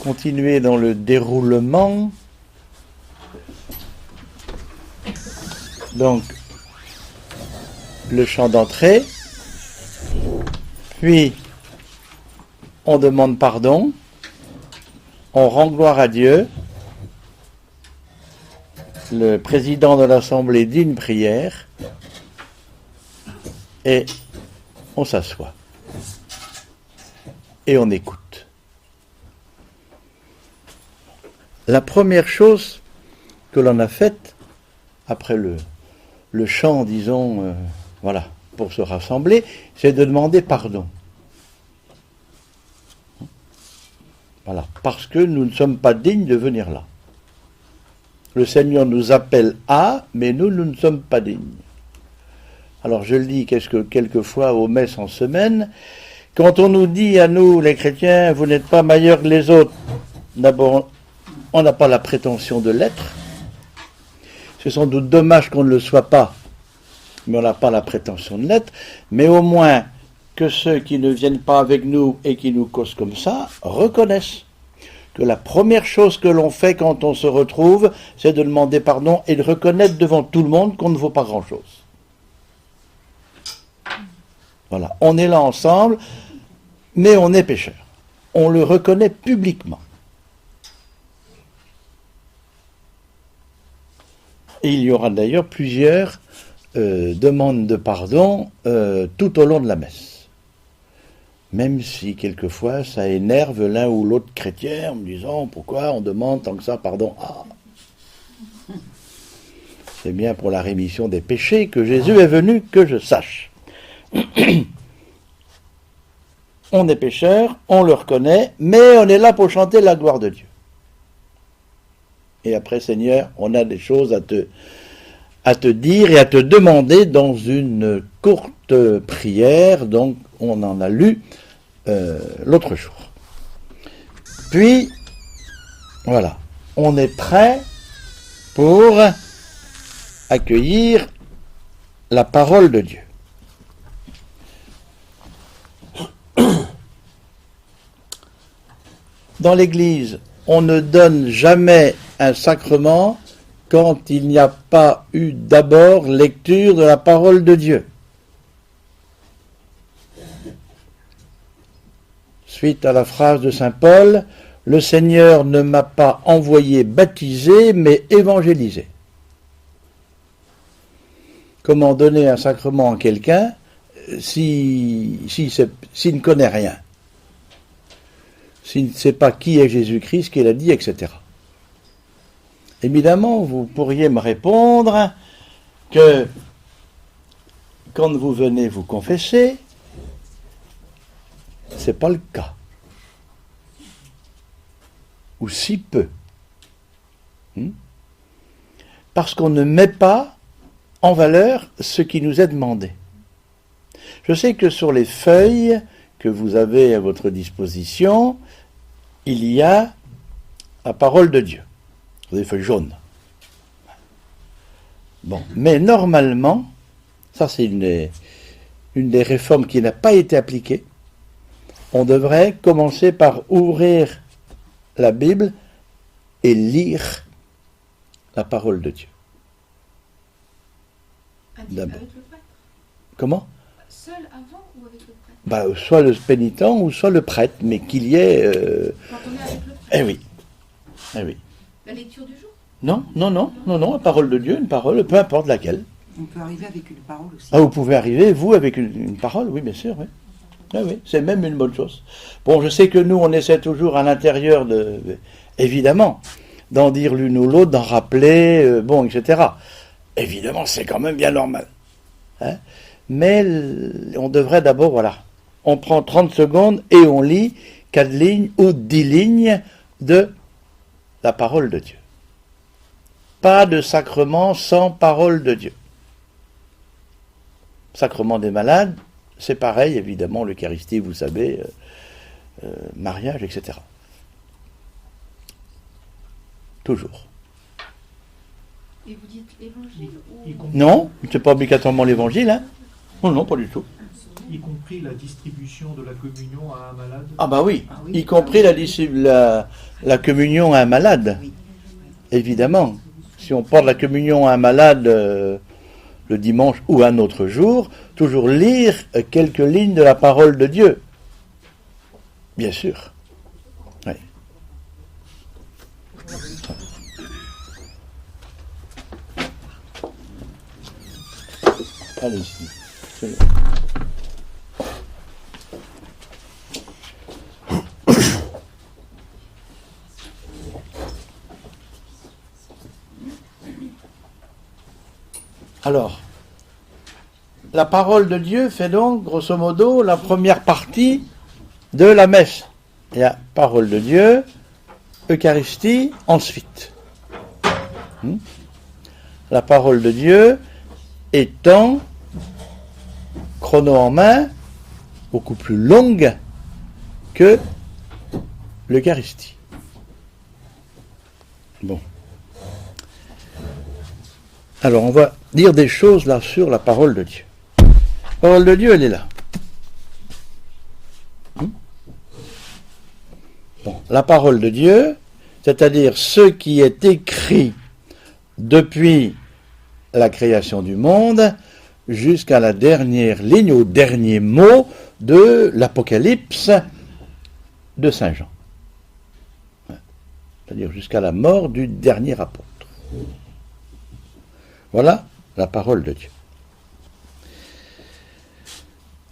continuer dans le déroulement. Donc, le chant d'entrée, puis on demande pardon, on rend gloire à Dieu, le président de l'Assemblée dit une prière, et on s'assoit, et on écoute. La première chose que l'on a faite, après le chant, disons, voilà, pour se rassembler, c'est de demander pardon. Voilà, parce que nous ne sommes pas dignes de venir là. Le Seigneur nous appelle à, mais nous ne sommes pas dignes. Alors je le dis quelquefois aux messes en semaine, quand on nous dit à nous, les chrétiens, vous n'êtes pas meilleurs que les autres, d'abord, on n'a pas la prétention de l'être. C'est sans doute dommage qu'on ne le soit pas, mais on n'a pas la prétention de l'être. Mais au moins que ceux qui ne viennent pas avec nous et qui nous causent comme ça reconnaissent que la première chose que l'on fait quand on se retrouve, c'est de demander pardon et de reconnaître devant tout le monde qu'on ne vaut pas grand-chose. Voilà, on est là ensemble, mais on est pécheurs. On le reconnaît publiquement. Et il y aura d'ailleurs plusieurs demandes de pardon tout au long de la messe. Même si quelquefois ça énerve l'un ou l'autre chrétien en me disant pourquoi on demande tant que ça pardon. Ah. C'est bien pour la rémission des péchés que Jésus est venu, que je sache. On est pécheurs, on le reconnaît, mais on est là pour chanter la gloire de Dieu. Et après, Seigneur, on a des choses à te dire et à te demander dans une courte prière. Donc, on en a lu l'autre jour. Puis, voilà, on est prêt pour accueillir la parole de Dieu. Dans l'Église, on ne donne jamais un sacrement quand il n'y a pas eu d'abord lecture de la parole de Dieu. Suite à la phrase de saint Paul, « Le Seigneur ne m'a pas envoyé baptiser, mais évangéliser. » Comment donner un sacrement à quelqu'un s'il ne connaît rien, s'il ne sait pas qui est Jésus-Christ, ce qu'il a dit, etc. Évidemment, vous pourriez me répondre que quand vous venez vous confesser, c'est pas le cas. Ou si peu. Parce qu'on ne met pas en valeur ce qui nous est demandé. Je sais que sur les feuilles que vous avez à votre disposition, il y a la parole de Dieu. Des feuilles jaunes. Bon, mais normalement, ça c'est une des réformes qui n'a pas été appliquée, on devrait commencer par ouvrir la Bible et lire la parole de Dieu. Avec le prêtre. Comment ? Seul avant ou avec le prêtre ? Soit le pénitent ou soit le prêtre, mais qu'il y ait... Quand on est avec le prêtre. Eh oui. La lecture du jour ? Non, la parole de Dieu, une parole, peu importe laquelle. On peut arriver avec une parole aussi. Ah, vous pouvez arriver, vous, avec une parole, oui, bien sûr, oui. Ah oui, c'est même une bonne chose. Bon, je sais que nous, on essaie toujours à l'intérieur évidemment, d'en dire l'une ou l'autre, d'en rappeler, etc. Évidemment, c'est quand même bien normal. Mais on devrait d'abord, voilà, on prend 30 secondes et on lit 4 lignes ou 10 lignes de la parole de Dieu. Pas de sacrement sans parole de Dieu. Sacrement des malades, c'est pareil, évidemment, l'Eucharistie, vous savez, mariage, etc. Toujours. Et vous dites l'évangile ou... Non, c'est pas obligatoirement l'évangile, hein. Non, pas du tout. y compris la distribution de la communion à un malade? Ah bah oui, Ah oui. y compris la communion à un malade, Oui. évidemment. Si on porte la communion à un malade le dimanche ou un autre jour, toujours lire quelques lignes de la parole de Dieu. Bien sûr. Oui. Allez-y. Alors, la parole de Dieu fait donc, grosso modo, la première partie de la messe. Il y a parole de Dieu, Eucharistie, ensuite. La parole de Dieu étant, chrono en main, beaucoup plus longue que l'Eucharistie. Bon. Alors, on va dire des choses là sur la parole de Dieu. La parole de Dieu, elle est là. Bon, la parole de Dieu, c'est-à-dire ce qui est écrit depuis la création du monde jusqu'à la dernière ligne, au dernier mot de l'Apocalypse de Saint Jean. C'est-à-dire jusqu'à la mort du dernier apôtre. Voilà la parole de Dieu.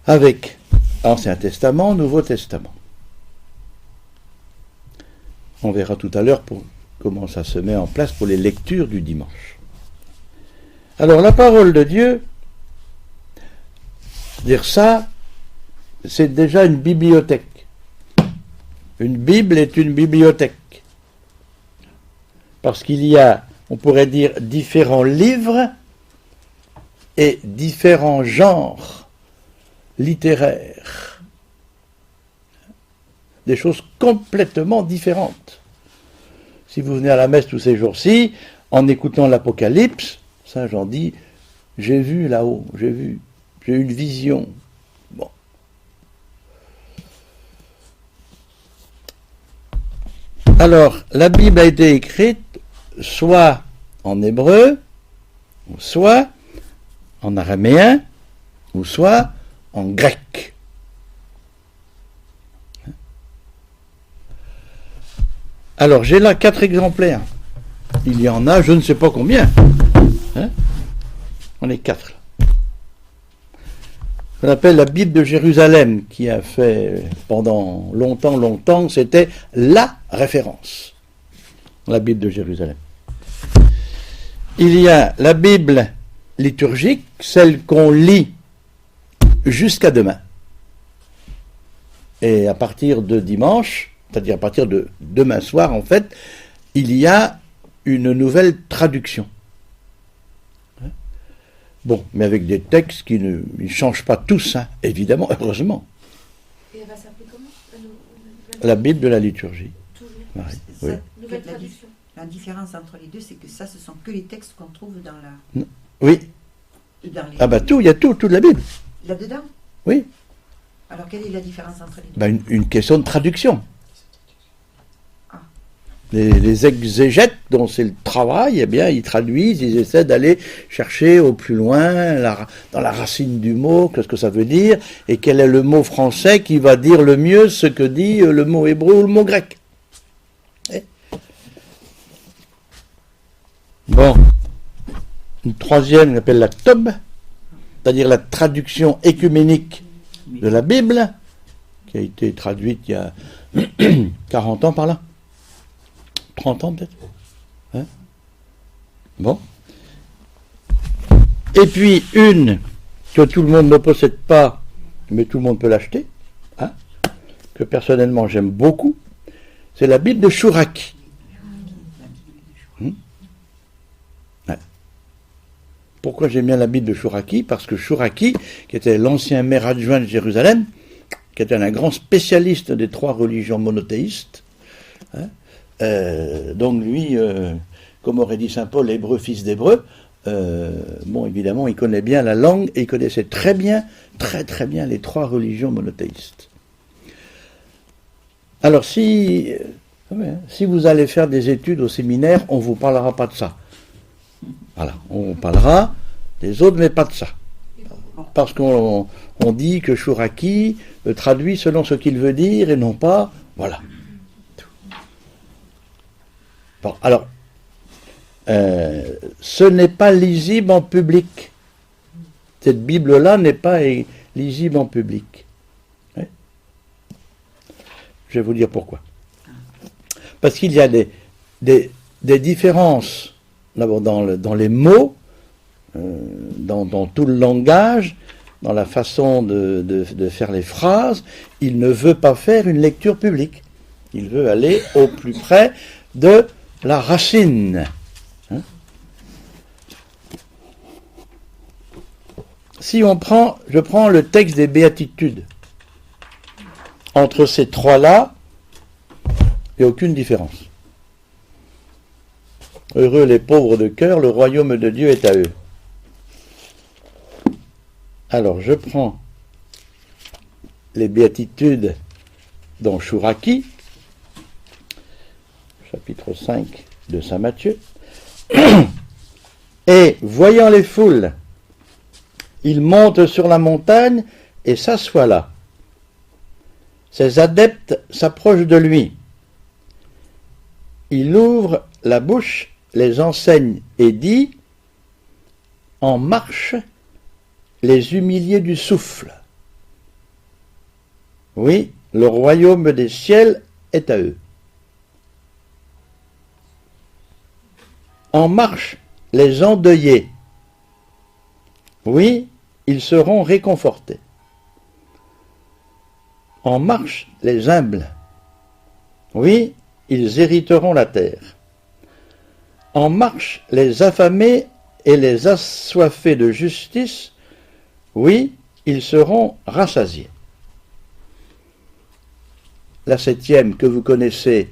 Avec Ancien Testament, Nouveau Testament. On verra tout à l'heure comment ça se met en place pour les lectures du dimanche. Alors la parole de Dieu, dire ça, c'est déjà une bibliothèque. Une Bible est une bibliothèque. Parce qu'il y a, on pourrait dire, différents livres et différents genres littéraires. Des choses complètement différentes. Si vous venez à la messe tous ces jours-ci, en écoutant l'Apocalypse, Saint Jean dit, j'ai vu là-haut, j'ai eu une vision. Bon. Alors, la Bible a été écrite soit en hébreu, soit en araméen, ou soit en grec. Alors, j'ai là 4 exemplaires. Il y en a, je ne sais pas combien. On est 4. On appelle la Bible de Jérusalem, qui a fait pendant longtemps, c'était la référence. La Bible de Jérusalem. Il y a la Bible liturgique, celle qu'on lit jusqu'à demain. Et à partir de dimanche, c'est-à-dire à partir de demain soir, en fait, il y a une nouvelle traduction. Bon, mais avec des textes qui ne changent pas tous, hein, évidemment, heureusement. Et elle va s'appeler comment? La Bible de la liturgie. Toujours. Oui, Ça, oui. Nouvelle traduction. La différence entre les deux, c'est que ça, ce sont que les textes qu'on trouve dans la... Oui. Dans les... Ah bah tout, il y a toute la Bible. Là-dedans? Oui. Alors, quelle est la différence entre les deux? Bah une question de traduction. Ah. Les exégètes, dont c'est le travail, eh bien, ils traduisent, ils essaient d'aller chercher au plus loin, dans la racine du mot, qu'est-ce que ça veut dire, et quel est le mot français qui va dire le mieux ce que dit le mot hébreu ou le mot grec. Bon. Une troisième, on appelle la Tob, c'est-à-dire la traduction écuménique de la Bible, qui a été traduite il y a 40 ans par là. 30 ans peut-être. Hein? Bon. Et puis une que tout le monde ne possède pas, mais tout le monde peut l'acheter, hein? Que personnellement j'aime beaucoup, c'est la Bible de Chouraki. Ouais. Pourquoi j'aime bien la Bible de Chouraki? Parce que Chouraki, qui était l'ancien maire adjoint de Jérusalem, qui était un grand spécialiste des 3 religions monothéistes, hein, donc lui, comme aurait dit saint Paul, hébreu, fils d'hébreu, bon, évidemment, il connaît bien la langue et il connaissait très bien les trois religions monothéistes. Alors, si vous allez faire des études au séminaire, on ne vous parlera pas de ça. Voilà, on parlera des autres, mais pas de ça. Parce qu'on dit que Chouraki traduit selon ce qu'il veut dire et non pas, voilà. Bon, alors, ce n'est pas lisible en public. Cette Bible-là n'est pas lisible en public. Oui. Je vais vous dire pourquoi. Parce qu'il y a des différences d'abord dans les mots, dans tout le langage, dans la façon de faire les phrases. Il ne veut pas faire une lecture publique. Il veut aller au plus près de la racine. Hein? Si je prends le texte des béatitudes, entre ces trois-là, il n'y a aucune différence. Heureux les pauvres de cœur, le royaume de Dieu est à eux. Alors, je prends les béatitudes dans Chouraki, chapitre 5 de saint Matthieu, et voyant les foules, il monte sur la montagne et s'assoit là. Ses adeptes s'approchent de lui. Il ouvre la bouche, les enseigne et dit « En marche, les humiliés du souffle. Oui, le royaume des ciels est à eux. En marche, les endeuillés. Oui, ils seront réconfortés. En marche, les humbles. Oui, ils hériteront la terre. En marche, les affamés et les assoiffés de justice. Oui, ils seront rassasiés. La 7e que vous connaissez,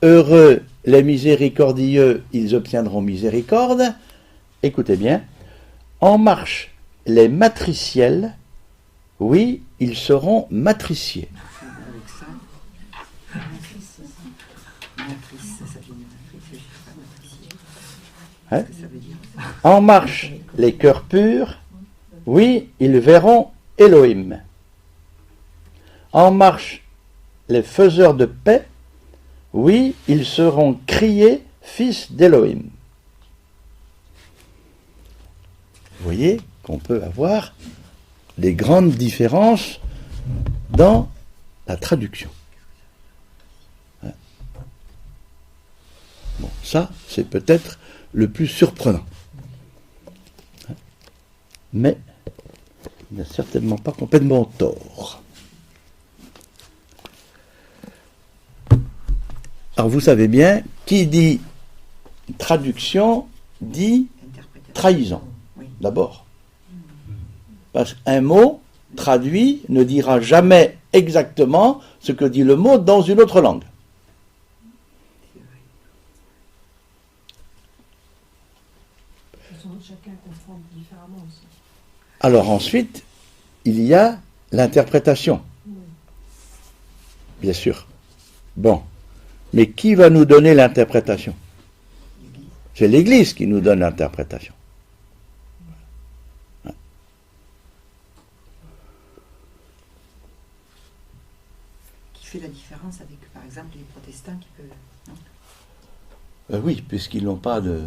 heureux les miséricordieux, ils obtiendront miséricorde. Écoutez bien. En marche, les matriciels, oui, ils seront matriciés. Hein? En marche, les cœurs purs, oui, ils verront Elohim. En marche, les faiseurs de paix, oui, ils seront criés fils d'Elohim. Vous voyez qu'on peut avoir des grandes différences dans la traduction. Bon, ça, c'est peut-être le plus surprenant. Mais il n'a certainement pas complètement tort. Alors vous savez bien, qui dit traduction dit trahison, d'abord. Parce qu'un mot traduit ne dira jamais exactement ce que dit le mot dans une autre langue. Chacun comprend différemment aussi. Alors ensuite, il y a l'interprétation. Bien sûr. Bon. Mais qui va nous donner l'interprétation? C'est l'Église qui nous donne l'interprétation. Qui fait la différence avec, par exemple, les protestants qui peuvent... Non, Oui, puisqu'ils n'ont pas de...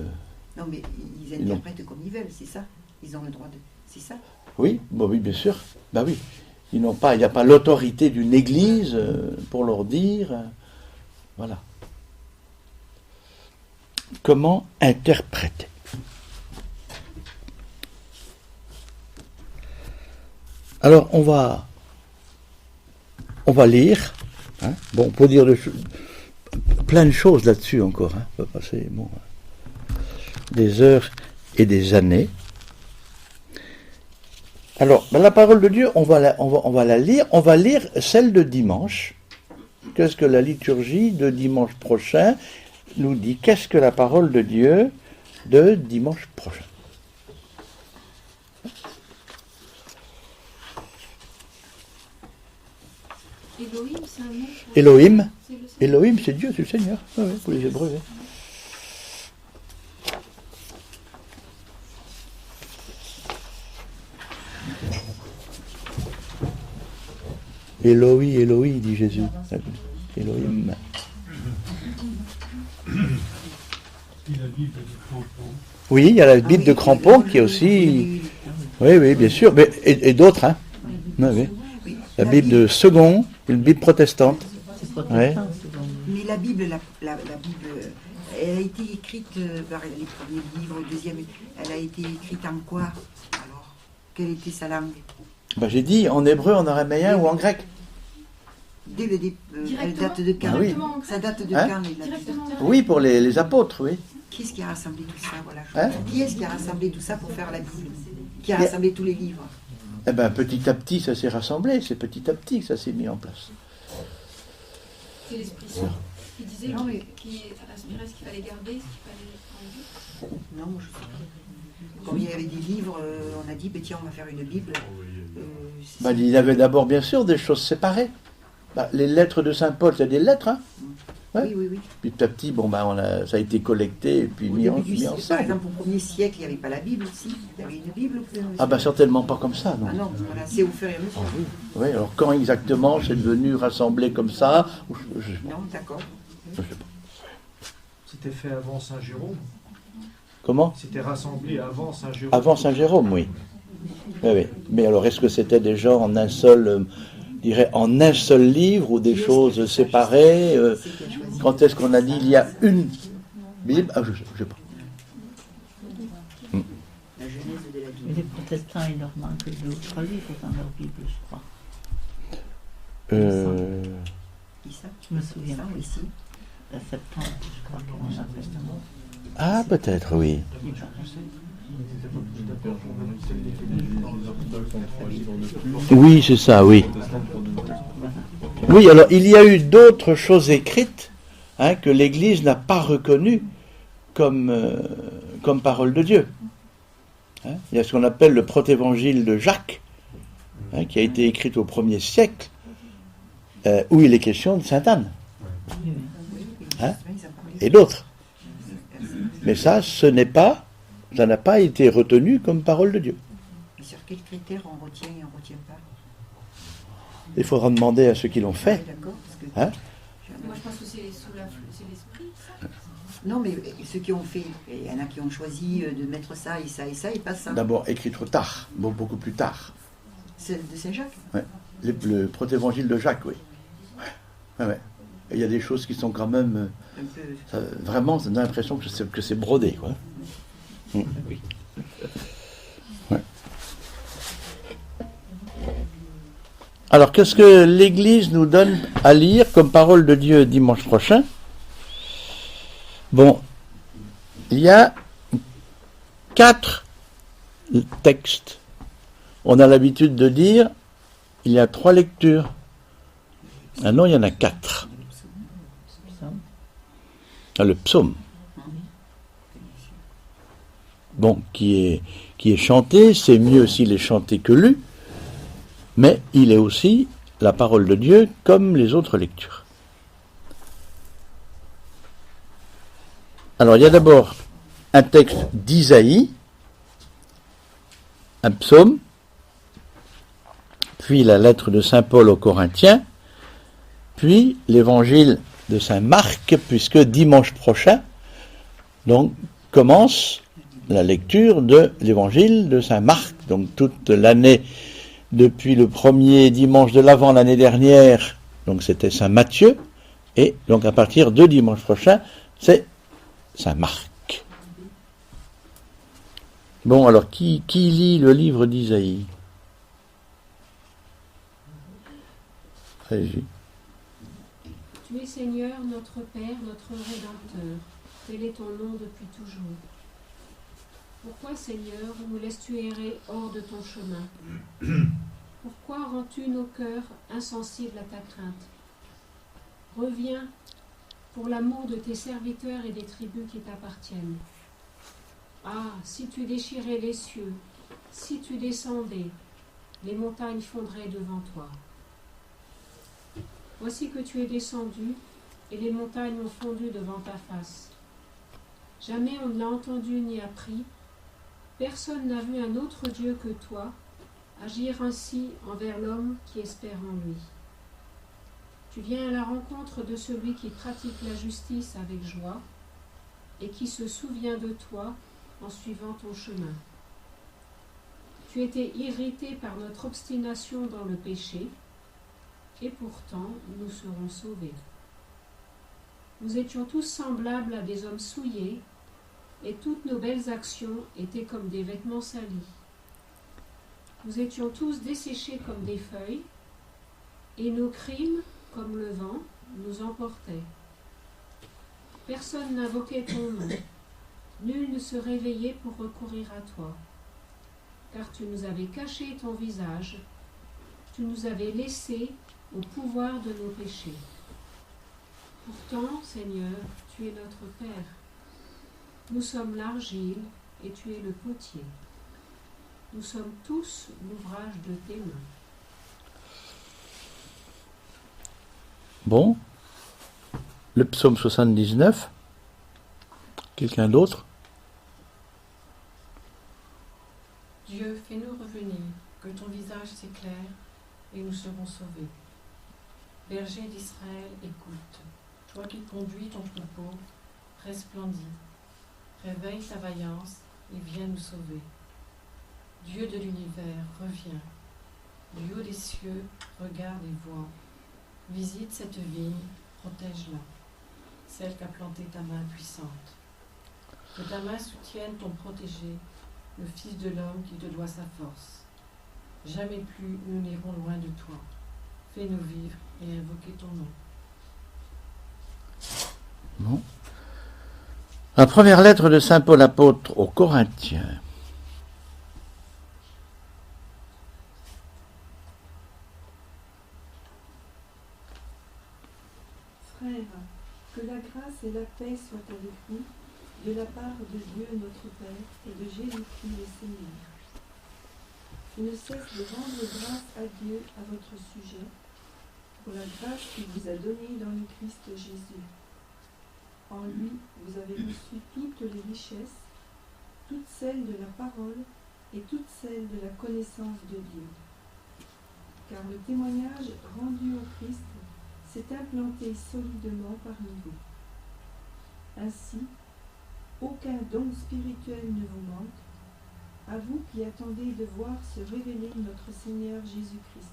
non mais ils interprètent comme ils veulent, c'est ça? Ils ont le droit de... C'est ça? Oui, bon, oui, bien sûr. Ben oui. Il n'y a pas l'autorité d'une Église pour leur dire... voilà. Comment interpréter? Alors, on va lire. Hein. Bon, on peut dire plein de choses là-dessus encore. Hein. On peut passer des heures et des années. Alors, la parole de Dieu, on va la lire. On va lire celle de dimanche. Qu'est-ce que la liturgie de dimanche prochain nous dit? Qu'est-ce que la parole de Dieu de dimanche prochain? Elohim, c'est un nom. Elohim. C'est le Seigneur. Elohim, c'est Dieu, c'est le Seigneur. Ah oui, pour les Hébreux. Oui. Eloi, Eloi, dit Jésus. Elohim. Et la Bible du Crampon. Oui, il y a la Bible de Crampon qui est aussi. Oui, oui, bien sûr. Mais, et d'autres, hein. Oui, oui. La Bible de Second, une Bible protestante. C'est protestant, souvent. Mais la Bible, la Bible, elle a été écrite par les premiers livres, le deuxième, elle a été écrite en quoi alors? Quelle était sa langue? Ben, j'ai dit en hébreu, en araméen ou en grec. Dès le début, elle date de quand? Ah oui. Ça date de Hein? quand la Bible? Oui, pour les apôtres, oui. Qui est-ce qui a rassemblé tout ça voilà, Hein? Qui est-ce qui a rassemblé tout ça pour faire la Bible? Qui a rassemblé tous les livres? Eh ben, petit à petit, ça s'est rassemblé. C'est petit à petit que ça s'est mis en place. C'est l'Esprit Saint qui disait Non, mais- qui inspirait ce qu'il fallait garder, ce qu'il fallait enlever. Non, moi, je sais pas. Comme il y avait des livres, on a dit, ben, tiens, on va faire une Bible. C'est- Ben, il y avait d'abord, bien sûr, des choses séparées. Ben, les lettres de Saint Paul, c'est des lettres, hein. Ouais. Oui, oui, oui. Puis petit à petit, bon, ben, ça a été collecté et puis Au mis début du siècle, par ensemble. exemple, au 1er siècle, il n'y avait pas la Bible aussi. Il y avait une Bible. Ah ben, certainement pas comme ça, non. Ah non, voilà, c'est au fur et à mesure. Oui, alors quand exactement c'est devenu rassemblé comme ça Non, d'accord. je sais pas. C'était fait avant Saint Jérôme. Comment? C'était rassemblé avant Saint Jérôme. Avant Saint Jérôme, oui. Oui, oui. Mais alors, est-ce que c'était déjà en un seul, je dirais, en un seul livre ou des choses séparées C'est qui a choisi. Quand est-ce qu'on a dit il y a une Bible? Ah, je sais pas. La genèse de la Mais Bible. les protestants, il leur manque 2 ou 3 livres dans leur Bible, je crois. Qui ça? Je me souviens Ça, plus. ici. La septembre, je crois qu'on en appelle. Ah, peut-être, oui. Il paraît. Oui, c'est ça, oui. Oui, alors il y a eu d'autres choses écrites hein, que l'Église n'a pas reconnues comme parole de Dieu. Hein, il y a ce qu'on appelle le protévangile de Jacques, hein, qui a été écrit au 1er siècle, où il est question de Sainte Anne Hein? et d'autres. Mais ça, ça n'a pas été retenu comme parole de Dieu. Et sur quels critères on retient et on ne retient pas? Il faudra demander à ceux qui l'ont fait. Oui, d'accord. Parce que Hein? Moi, je pense que c'est c'est l'Esprit, ça. Non, mais ceux qui ont fait, il y en a qui ont choisi de mettre ça et ça et ça, et pas ça. D'abord écrit trop tard, beaucoup plus tard. Celle de Saint-Jacques. Ouais. Le protévangile de Jacques, oui. Ouais, ouais. Et il y a des choses qui sont quand même... Un peu. vraiment, on a l'impression que c'est brodé, quoi. Mm. Ouais. Alors, qu'est-ce que l'Église nous donne à lire comme parole de Dieu dimanche prochain? Bon, il y a 4 textes. On a l'habitude de dire, il y a 3 lectures. Ah non, il y en a 4. Ah, le psaume. Bon, qui est chanté, c'est mieux s'il est chanté que lu, mais il est aussi la parole de Dieu comme les autres lectures. Alors, il y a d'abord un texte d'Isaïe, un psaume, puis la lettre de Saint Paul aux Corinthiens, puis l'évangile de Saint Marc, puisque dimanche prochain, donc, commence la lecture de l'évangile de Saint Marc. Donc, toute l'année, depuis le premier dimanche de l'Avent l'année dernière, donc c'était Saint Matthieu, et donc à partir de dimanche prochain, c'est Saint Marc. Bon, alors, qui lit le livre d'Isaïe? Allez-y. Tu es Seigneur, notre Père, notre Rédempteur. Tel est ton nom depuis toujours. Pourquoi, Seigneur, nous laisses-tu errer hors de ton chemin? Pourquoi rends-tu nos cœurs insensibles à ta crainte? Reviens pour l'amour de tes serviteurs et des tribus qui t'appartiennent. Ah, si tu déchirais les cieux, si tu descendais, les montagnes fondraient devant toi. Voici que tu es descendu, et les montagnes ont fondu devant ta face. Jamais on ne l'a entendu ni appris. Personne n'a vu un autre Dieu que toi agir ainsi envers l'homme qui espère en lui. Tu viens à la rencontre de celui qui pratique la justice avec joie et qui se souvient de toi en suivant ton chemin. Tu étais irrité par notre obstination dans le péché, et pourtant nous serons sauvés. Nous étions tous semblables à des hommes souillés, et toutes nos belles actions étaient comme des vêtements salis. Nous étions tous desséchés comme des feuilles, et nos crimes, comme le vent, nous emportaient. Personne n'invoquait ton nom, nul ne se réveillait pour recourir à toi, car tu nous avais caché ton visage, tu nous avais laissés au pouvoir de nos péchés. Pourtant, Seigneur, tu es notre Père. Nous sommes l'argile et tu es le potier. Nous sommes tous l'ouvrage de tes mains. Bon, le psaume 79. Quelqu'un d'autre? Dieu, fais-nous revenir, que ton visage s'éclaire et nous serons sauvés. Berger d'Israël, écoute, toi qui conduis ton troupeau, resplendis, réveille ta vaillance et viens nous sauver. Dieu de l'univers, reviens. Du haut des cieux, regarde et vois. Visite cette vigne, protège-la, celle qu'a plantée ta main puissante. Que ta main soutienne ton protégé, le Fils de l'homme qui te doit sa force. Jamais plus nous n'irons loin de toi. Fais-nous vivre et invoquer ton nom. Bon. La première lettre de saint Paul apôtre aux Corinthiens. Frères, que la grâce et la paix soient avec vous, de la part de Dieu notre Père et de Jésus-Christ le Seigneur. Je ne cesse de rendre grâce à Dieu à votre sujet, pour la grâce qu'il vous a donnée dans le Christ Jésus. En lui, vous avez reçu toutes les richesses, toutes celles de la parole et toutes celles de la connaissance de Dieu. Car le témoignage rendu au Christ s'est implanté solidement parmi vous. Ainsi, aucun don spirituel ne vous manque, à vous qui attendez de voir se révéler notre Seigneur Jésus-Christ.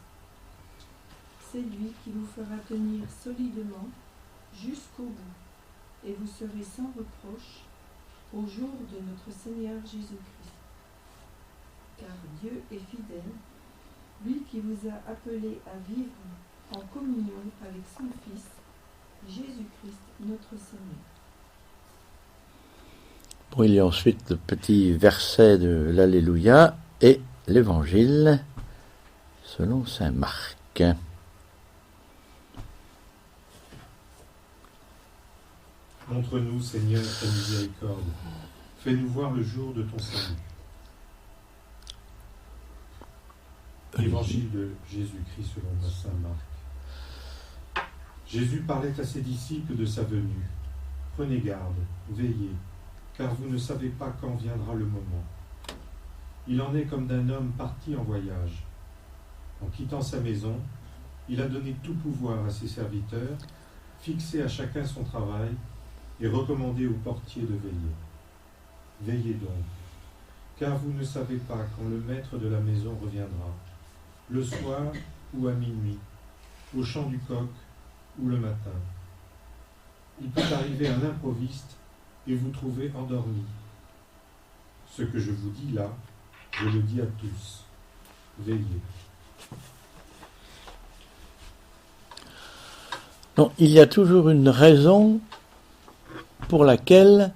C'est lui qui vous fera tenir solidement jusqu'au bout, et vous serez sans reproche au jour de notre Seigneur Jésus-Christ. Car Dieu est fidèle, lui qui vous a appelés à vivre en communion avec son Fils, Jésus-Christ notre Seigneur. Bon, il y a ensuite le petit verset de l'Alléluia et l'Évangile selon saint Marc. Montre-nous, Seigneur, ta miséricorde. Fais-nous voir le jour de ton salut. Évangile de Jésus-Christ selon saint Marc. Jésus parlait à ses disciples de sa venue. Prenez garde, veillez, car vous ne savez pas quand viendra le moment. Il en est comme d'un homme parti en voyage. En quittant sa maison, il a donné tout pouvoir à ses serviteurs, fixé à chacun son travail et recommandé aux portiers de veiller. Veillez donc, car vous ne savez pas quand le maître de la maison reviendra, le soir ou à minuit, au chant du coq ou le matin. Il peut arriver à l'improviste et vous trouver endormi. Ce que je vous dis là, je le dis à tous. Veillez. Donc, il y a toujours une raison pour laquelle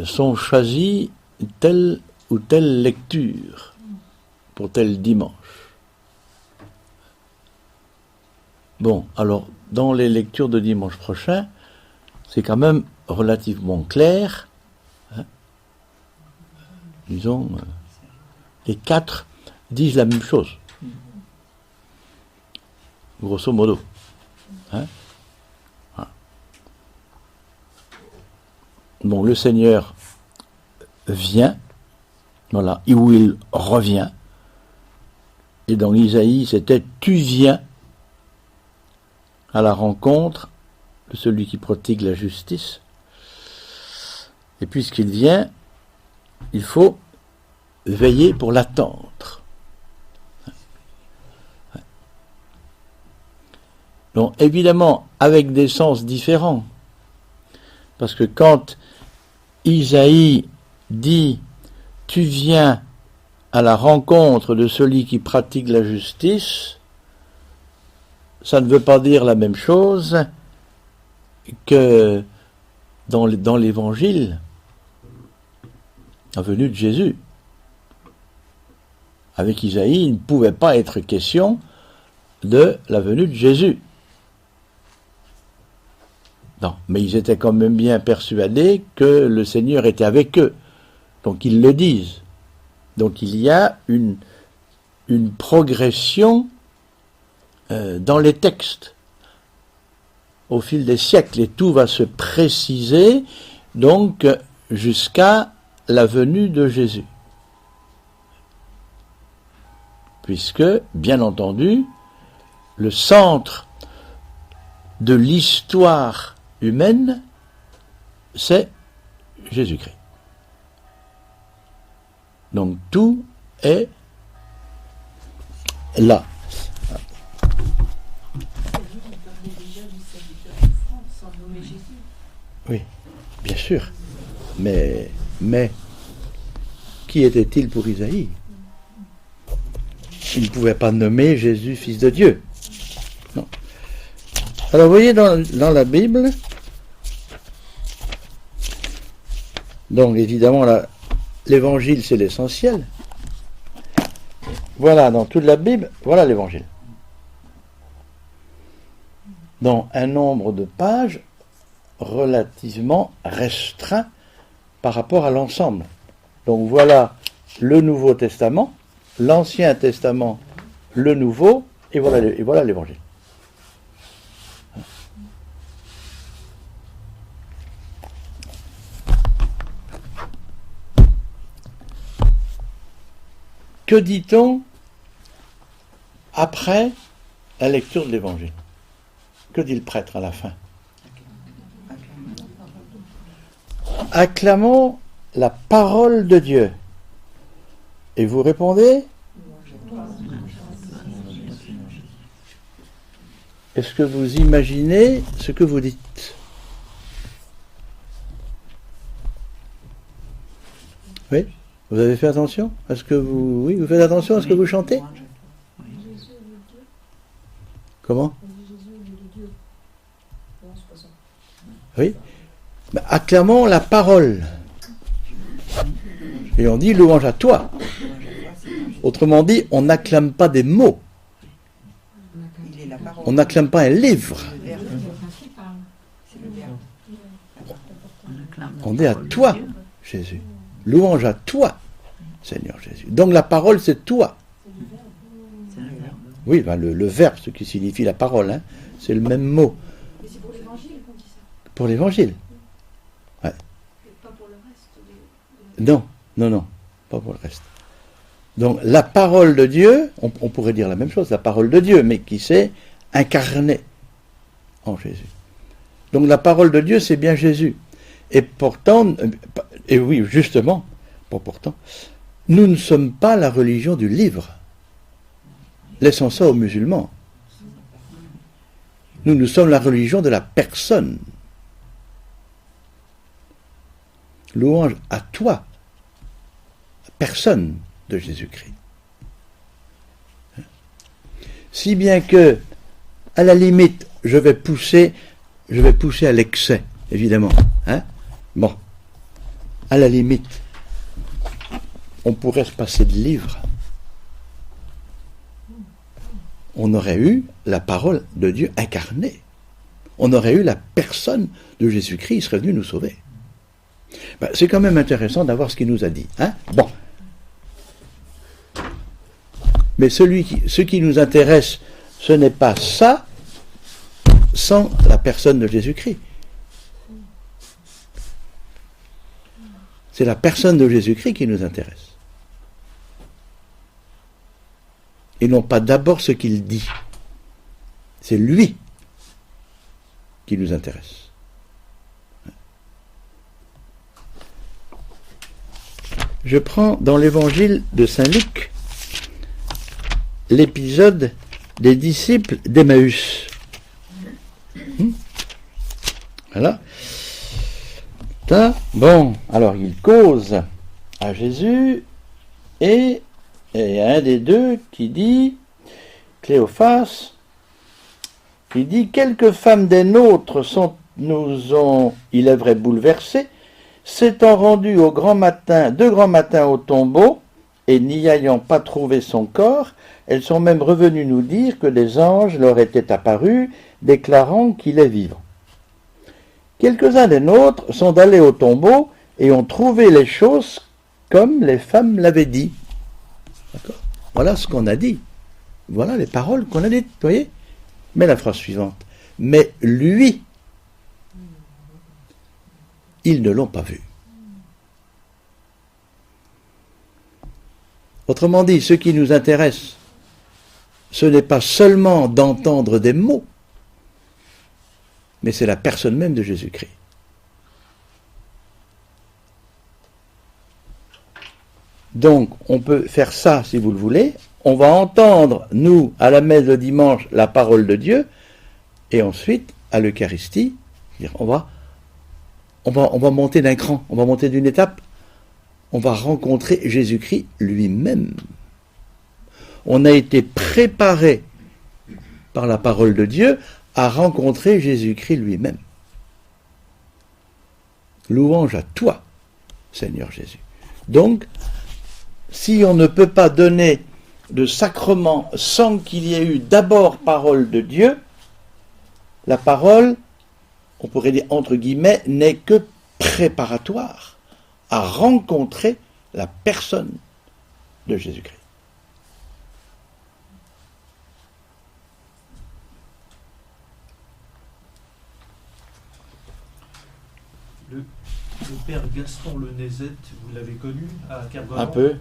sont choisies telle ou telle lecture pour tel dimanche. Bon, alors, dans les lectures de dimanche prochain, c'est quand même relativement clair. Hein. Disons, les quatre disent la même chose. grosso modo. Hein? Voilà. Bon, le Seigneur vient, voilà, et où il revient. Et dans Isaïe, c'était « Tu viens à la rencontre de celui qui prodigue la justice. » Et puisqu'il vient, il faut veiller pour l'attendre. Donc, évidemment, avec des sens différents. Parce que quand Isaïe dit « Tu viens à la rencontre de celui qui pratique la justice », ça ne veut pas dire la même chose que dans l'Évangile, la venue de Jésus. Avec Isaïe, il ne pouvait pas être question de la venue de Jésus. Non, mais ils étaient quand même bien persuadés que le Seigneur était avec eux. Donc ils le disent. Donc il y a une progression dans les textes au fil des siècles, et tout va se préciser donc jusqu'à la venue de Jésus. Puisque, bien entendu, le centre de l'histoire humaine, c'est Jésus-Christ. Donc tout est là. Oui, bien sûr. Mais qui était-il pour Isaïe? Il ne pouvait pas nommer Jésus fils de Dieu. Non. Alors vous voyez dans la Bible, donc évidemment l'évangile c'est l'essentiel. Voilà, dans toute la Bible, voilà l'évangile. Dans un nombre de pages relativement restreint par rapport à l'ensemble. Donc voilà le Nouveau Testament, l'Ancien Testament, le Nouveau, et voilà l'Évangile. Que dit-on après la lecture de l'Évangile? Que dit le prêtre à la fin? Acclamons la parole de Dieu. Et vous répondez? Est-ce que vous imaginez ce que vous dites? Oui? Vous avez fait attention à ce que vous... Oui, vous faites attention à ce que vous chantez? Comment? Oui? Ben, acclamons la parole. Et on dit louange à toi. Autrement dit, on n'acclame pas des mots. On n'acclame pas un livre. On dit à toi, Jésus. Louange à toi, Seigneur Jésus. Donc la parole, c'est toi. Oui, ben le verbe, ce qui signifie la parole, hein, c'est le même mot. Mais c'est pour l'évangile qu'on dit ça. Pour l'évangile. Ouais. Pas pour le reste. Non, pas pour le reste. Donc la parole de Dieu, on pourrait dire la même chose, la parole de Dieu, mais qui s'est incarnée en Jésus. Donc la parole de Dieu, c'est bien Jésus. Et pourtant, et oui, justement, pas pourtant, nous ne sommes pas la religion du livre. Laissons ça aux musulmans. Nous sommes la religion de la personne. Louange à toi, personne de Jésus-Christ. Si bien que, à la limite, je vais pousser à l'excès, évidemment. Hein? Bon, à la limite, on pourrait se passer de livres. On aurait eu la parole de Dieu incarnée. On aurait eu la personne de Jésus-Christ, il serait venu nous sauver. Ben, c'est quand même intéressant d'avoir ce qu'il nous a dit. Hein? Bon. Mais ce qui nous intéresse, ce n'est pas ça sans la personne de Jésus-Christ. C'est la personne de Jésus-Christ qui nous intéresse. Et non pas d'abord ce qu'il dit. C'est lui qui nous intéresse. Je prends dans l'évangile de Saint Luc l'épisode des disciples d'Emmaüs. Voilà. Bon, alors il cause à Jésus et il y a un des deux qui dit, Cléophas, qui dit, quelques femmes des nôtres nous ont, il est vrai, bouleversés, s'étant rendues de grand matin au tombeau, et n'y ayant pas trouvé son corps, elles sont même revenues nous dire que des anges leur étaient apparus, déclarant qu'il est vivant. Quelques-uns des nôtres sont allés au tombeau et ont trouvé les choses comme les femmes l'avaient dit. D'accord ? Voilà ce qu'on a dit. Voilà les paroles qu'on a dites, vous voyez ? Mais la phrase suivante. Mais lui, ils ne l'ont pas vu. Autrement dit, ce qui nous intéresse, ce n'est pas seulement d'entendre des mots, mais c'est la personne même de Jésus-Christ. Donc, on peut faire ça, si vous le voulez. On va entendre, nous, à la messe le dimanche, la parole de Dieu, et ensuite, à l'Eucharistie, on va monter d'un cran, on va monter d'une étape, on va rencontrer Jésus-Christ lui-même. On a été préparé par la parole de Dieu à rencontrer Jésus-Christ lui-même. Louange à toi, Seigneur Jésus. Donc, si on ne peut pas donner de sacrement sans qu'il y ait eu d'abord parole de Dieu, la parole, on pourrait dire entre guillemets, n'est que préparatoire à rencontrer la personne de Jésus-Christ. Le père Gaston Lenezet, vous l'avez connu à Kergonan. Un peu,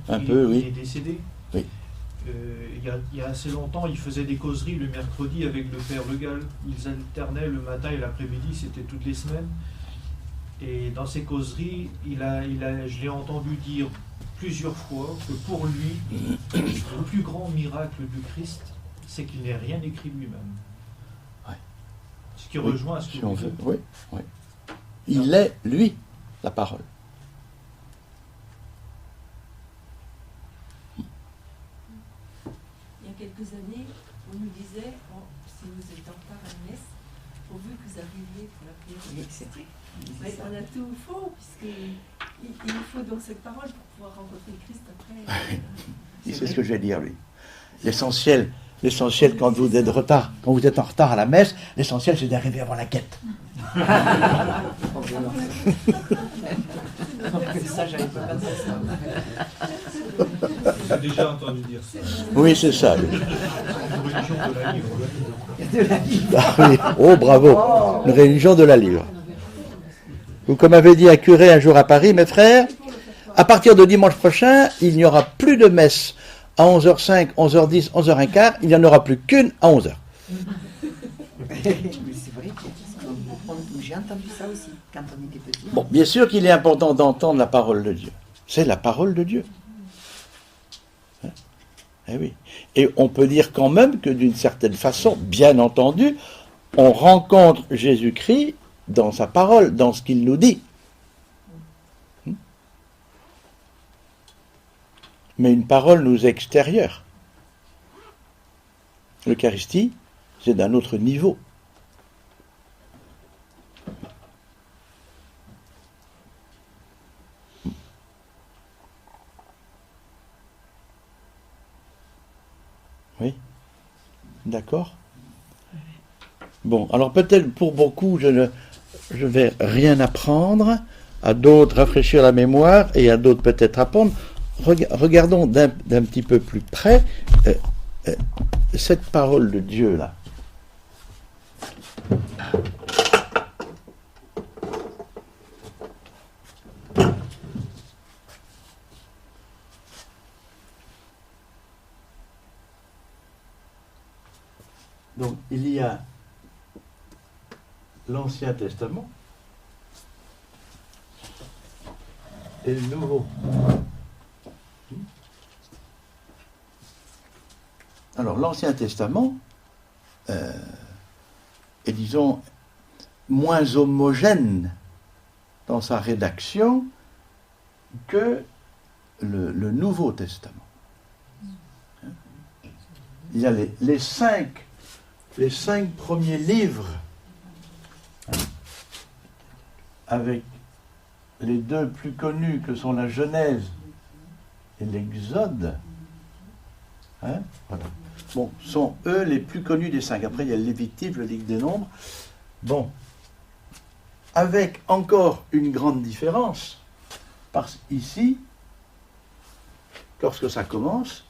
oui. Il est décédé. Oui. Il y a assez longtemps, il faisait des causeries le mercredi avec le père Le Gall. Ils alternaient le matin et l'après-midi, c'était toutes les semaines. Et dans ces causeries, je l'ai entendu dire plusieurs fois que pour lui, le plus grand miracle du Christ, c'est qu'il n'ait rien écrit lui-même. Ouais. Ce qui rejoint ce que si on veut. Oui. Il est, lui, la parole. Il y a quelques années, on nous disait, si vous êtes en retard à la messe, pourvu que vous arriviez pour la prière d'Eucharistie. Mais on a tout faux, puisqu'il nous faut donc cette parole pour pouvoir rencontrer le Christ après. C'est ce que je vais dire, lui. L'essentiel, quand vous êtes en retard à la messe, l'essentiel, c'est d'arriver avant la quête. Ça, j'avais pas pensé ça. J'ai déjà entendu dire ça. Oui, c'est ça. Oui. Une religion de la livre. De la livre. Ah oui. Oh, bravo. Une religion de la livre. Ou comme avait dit un curé un jour à Paris, mes frères, à partir de dimanche prochain, il n'y aura plus de messe à 11h05, 11h10, 11h15, il n'y en aura plus qu'une à 11h. Mais c'est vrai, j'ai entendu ça aussi quand on était petit. Bon, bien sûr qu'il est important d'entendre la parole de Dieu. C'est la parole de Dieu. Eh oui. Et on peut dire quand même que d'une certaine façon, bien entendu, on rencontre Jésus-Christ dans sa parole, dans ce qu'il nous dit. Mais une parole nous est extérieure. L'Eucharistie, c'est d'un autre niveau. Oui, d'accord. Bon, alors peut-être pour beaucoup, je vais rien apprendre, à d'autres rafraîchir la mémoire et à d'autres peut-être apprendre. Regardons d'un petit peu plus près cette parole de Dieu là, donc il y a l'Ancien Testament et le Nouveau. Alors l'Ancien Testament est, disons, moins homogène dans sa rédaction que le Nouveau Testament. Il y a les cinq premiers livres, avec les deux plus connus que sont la Genèse et l'Exode, voilà. Bon, sont eux les plus connus des cinq. Après, il y a le Lévitique, le livre des Nombres. Bon, avec encore une grande différence, parce qu'ici, lorsque ça commence,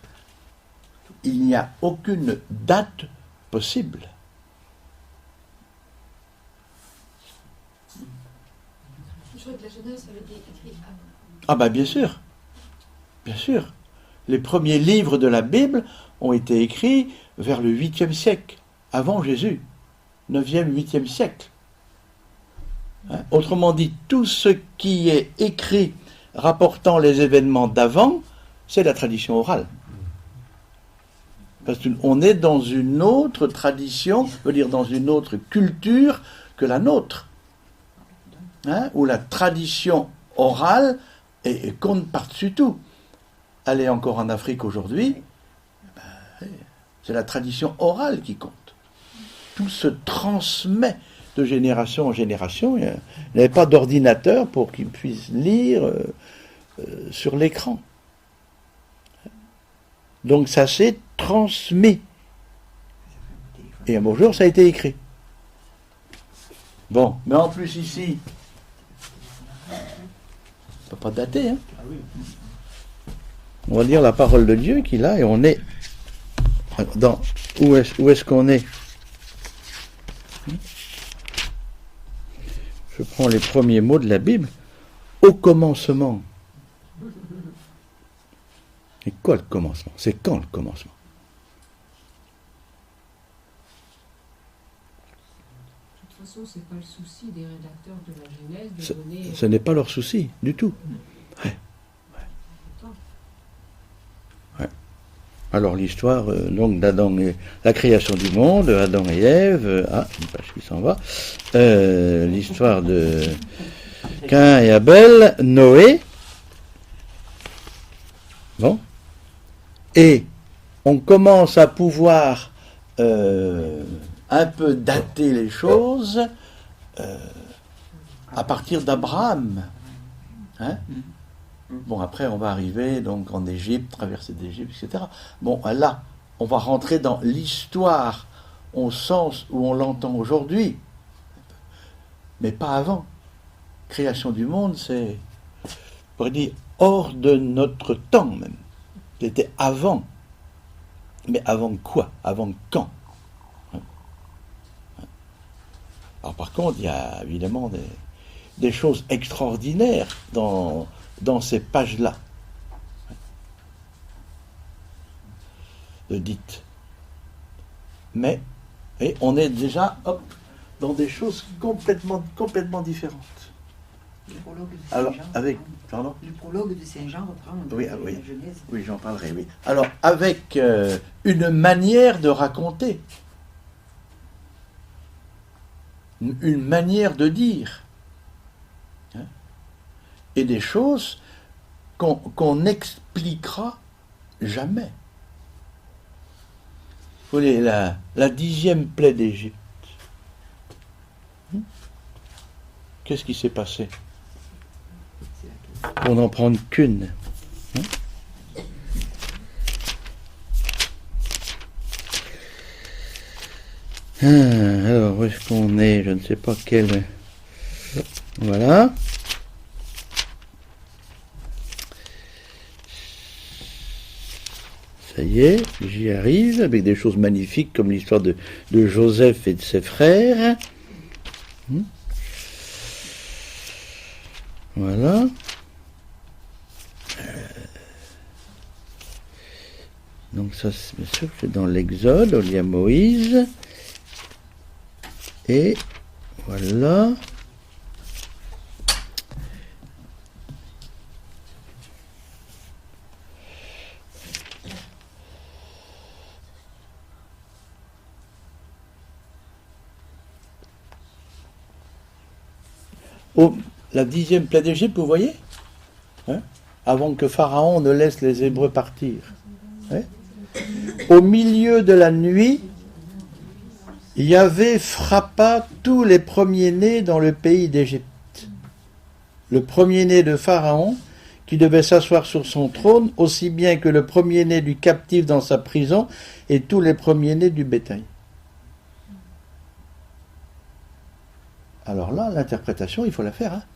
il n'y a aucune date possible. Je crois que la Genèse avait été écrite avant. Ah ben bien sûr, bien sûr. Les premiers livres de la Bible ont été écrits vers le 8e siècle, avant Jésus, 9e, 8e siècle. Autrement dit, tout ce qui est écrit rapportant les événements d'avant, c'est la tradition orale. Parce qu'on est dans une autre tradition, je veux dire dans une autre culture que la nôtre, où la tradition orale compte par-dessus tout. Allez encore en Afrique aujourd'hui, c'est la tradition orale qui compte. Tout se transmet de génération en génération. Il n'y avait pas d'ordinateur pour qu'ils puissent lire sur l'écran. Donc ça s'est transmis. Et un beau jour, ça a été écrit. Bon, mais en plus ici, on ne peut pas dater, hein. On va lire la parole de Dieu qu'il a, et on est dans... Où est-ce qu'on est? Je prends les premiers mots de la Bible. Au commencement. Et quoi le commencement? C'est quand le commencement? De toute façon, c'est pas le souci des rédacteurs de la Genèse de donner... Ce n'est pas leur souci, du tout. Ouais. Ouais. Alors l'histoire donc d'Adam et la création du monde, Adam et Ève, une page qui s'en va, l'histoire de Caïn et Abel, Noé, bon, et on commence à pouvoir un peu dater les choses à partir d'Abraham. Hein? Bon, après, on va arriver donc en Égypte, traversée d'Égypte, etc. Bon, là, on va rentrer dans l'histoire au sens où on l'entend aujourd'hui, mais pas avant. Création du monde, c'est, on pourrait dire, hors de notre temps même. C'était avant. Mais avant quoi? Avant quand? Alors par contre, il y a évidemment des choses extraordinaires dans ces pages-là, dites. Mais on est déjà dans des choses complètement différentes. Le prologue de Alors, Saint-Jean. Pardon ? Le prologue de Saint-Jean reprend la Genèse. Oui, j'en parlerai, oui. Alors, avec une manière de raconter, une manière de dire, hein, et des choses qu'on n'expliquera jamais. Vous voyez, la 10e plaie d'Égypte. Qu'est-ce qui s'est passé? Pour n'en prendre qu'une. Alors, où est-ce qu'on est? Je ne sais pas quel... Voilà. Ça y est, j'y arrive, avec des choses magnifiques comme l'histoire de Joseph et de ses frères. Voilà. Donc ça, c'est bien sûr, c'est dans l'Exode, il y a Moïse. Et voilà. La 10e plaie d'Égypte, vous voyez, avant que Pharaon ne laisse les Hébreux partir. Au milieu de la nuit, Yahvé frappa tous les premiers-nés dans le pays d'Égypte. Le premier-né de Pharaon, qui devait s'asseoir sur son trône, aussi bien que le premier-né du captif dans sa prison, et tous les premiers-nés du bétail. Alors là, l'interprétation, il faut la faire.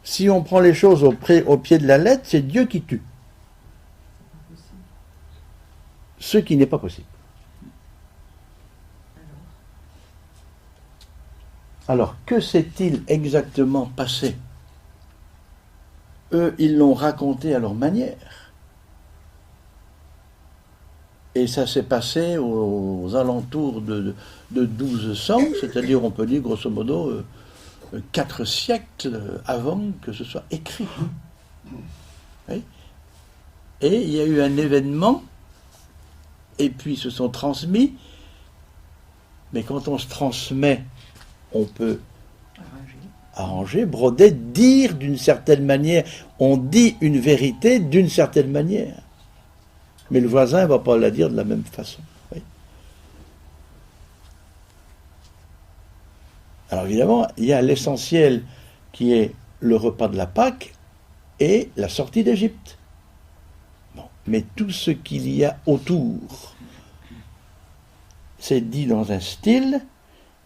Si on prend les choses au pied de la lettre, c'est Dieu qui tue. Ce qui n'est pas possible. Alors, que s'est-il exactement passé? Eux, ils l'ont raconté à leur manière. Et ça s'est passé aux alentours de 1200, c'est-à-dire, on peut dire, grosso modo, 4 siècles avant que ce soit écrit. Oui. Et il y a eu un événement, et puis ils se sont transmis, mais quand on se transmet, on peut arranger, broder, dire d'une certaine manière. On dit une vérité d'une certaine manière. Mais le voisin ne va pas la dire de la même façon. Oui. Alors évidemment, il y a l'essentiel qui est le repas de la Pâque et la sortie d'Égypte. Bon. Mais tout ce qu'il y a autour, c'est dit dans un style,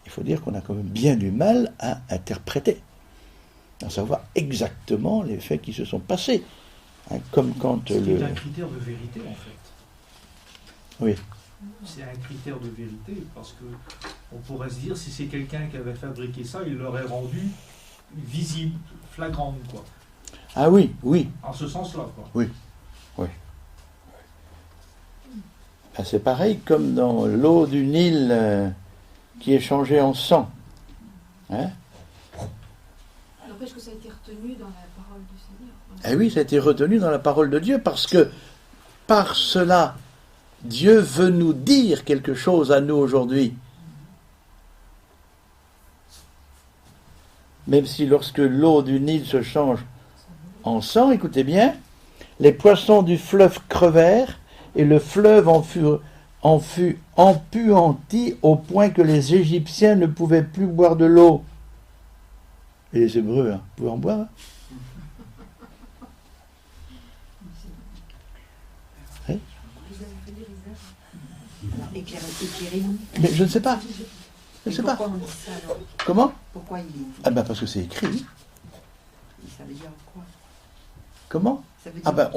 il faut dire qu'on a quand même bien du mal à interpréter, à savoir exactement les faits qui se sont passés. Comme quand c'est un critère de vérité, en fait. Oui. C'est un critère de vérité, parce que on pourrait se dire, si c'est quelqu'un qui avait fabriqué ça, il l'aurait rendu visible, flagrant, quoi. Ah oui, oui. En ce sens-là, quoi. Oui, oui. Ben, c'est pareil comme dans l'eau du Nil qui est changée en sang. N'empêche que ça a été retenu dans la parole du Seigneur. Eh oui, ça a été retenu dans la parole de Dieu, parce que par cela, Dieu veut nous dire quelque chose à nous aujourd'hui. Même si lorsque l'eau du Nil se change en sang, écoutez bien, les poissons du fleuve crevèrent, et le fleuve en fut empuanti au point que les Égyptiens ne pouvaient plus boire de l'eau. Et les Hébreux, pouvaient en boire. Oui. Éclairez-nous. Mais je ne sais pas. Je ne sais pas. Pourquoi on dit ça alors? Comment? Pourquoi il est... Ah ben parce que c'est écrit. Et ça veut dire quoi? Comment? Ça veut dire Ah ben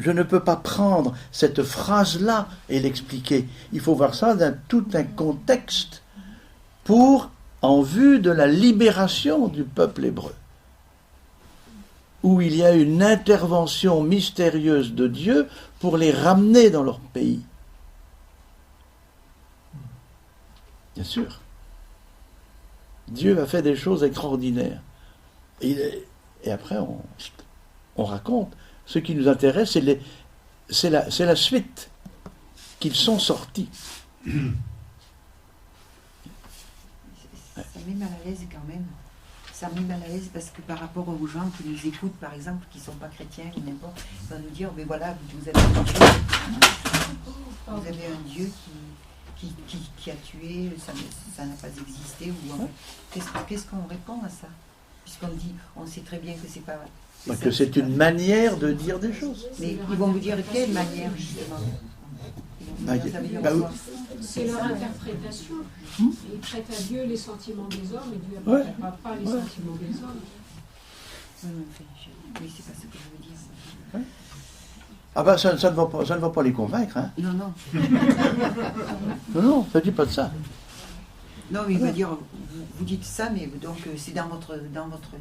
je ne peux pas prendre cette phrase-là et l'expliquer. Il faut voir ça dans tout un contexte en vue de la libération du peuple hébreu, où il y a une intervention mystérieuse de Dieu pour les ramener dans leur pays. Bien sûr. Dieu a fait des choses extraordinaires. Et après, on raconte. Ce qui nous intéresse, c'est la suite, qu'ils sont sortis. Ça met mal à l'aise quand même. Ça met mal à l'aise parce que par rapport aux gens qui nous écoutent, par exemple, qui ne sont pas chrétiens ou n'importe, ils vont nous dire, mais voilà, vous avez un Dieu, vous avez un Dieu qui a tué, ça n'a pas existé. Qu'est-ce qu'on répond à ça? Puisqu'on dit, on sait très bien que c'est pas... Que c'est une manière de dire des choses. Mais ils vont vous dire quelle manière, justement? C'est leur interprétation. Ils prêtent à Dieu les sentiments des hommes et Dieu ne prête pas les sentiments des hommes. Oui, c'est pas ce que je veux dire. Ah ben ça ne va pas les convaincre, hein. Non, non. Non, ça ne dit pas de ça. Non, mais il va dire, vous dites ça, mais donc c'est dans votre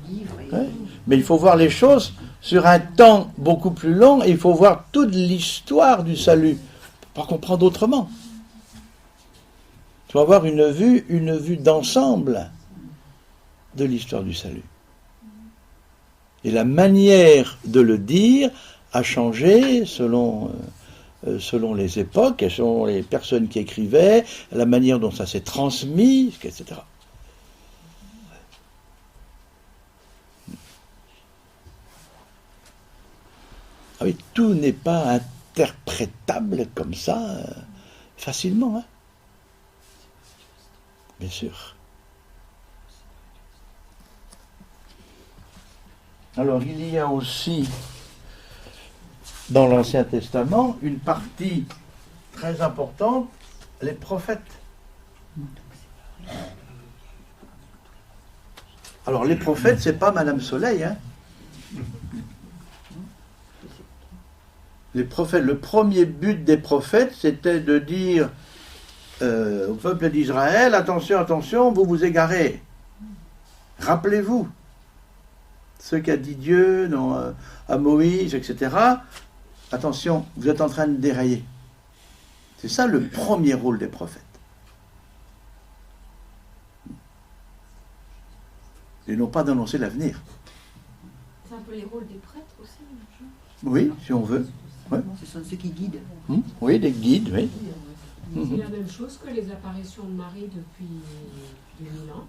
livre. Et... Ouais. Mais il faut voir les choses sur un temps beaucoup plus long et il faut voir toute l'histoire du salut pour comprendre autrement. Il faut avoir une vue d'ensemble de l'histoire du salut. Et la manière de le dire a changé selon les époques, et selon les personnes qui écrivaient, la manière dont ça s'est transmis, etc. Ah oui, tout n'est pas interprétable comme ça facilement, hein. Bien sûr. Alors, il y a aussi dans l'Ancien Testament une partie très importante, les prophètes. Alors, les prophètes, c'est pas Madame Soleil, hein. Les prophètes, le premier but des prophètes, c'était de dire au peuple d'Israël, attention, attention, vous vous égarez. Rappelez-vous ce qu'a dit Dieu à Moïse, etc. Attention, vous êtes en train de dérailler. C'est ça le premier rôle des prophètes. Et non pas d'annoncer l'avenir. C'est un peu les rôles des prêtres aussi. Oui, si on veut. Ouais. Ce sont ceux qui guident. Oui, des guides, oui. C'est la même chose que les apparitions de Marie depuis 2000 ans.